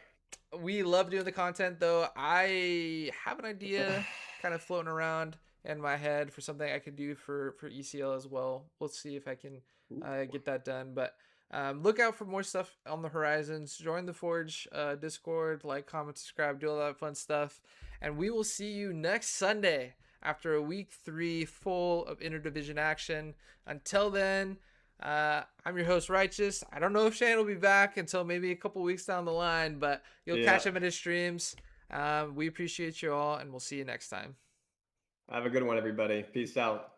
We love doing the content, though. I have an idea kind of floating around in my head for something I could do for ECL as well. We'll see if I can get that done. But look out for more stuff on the horizons. Join the Forge Discord, like, comment, subscribe, do all that fun stuff. And we will see you next Sunday after a week 3 full of interdivision action. Until then, I'm your host, Right3ous. I don't know if Shane will be back until maybe a couple weeks down the line, but you'll Yeah. catch him in his streams. We appreciate you all, and we'll see you next time. Have a good one, everybody. Peace out.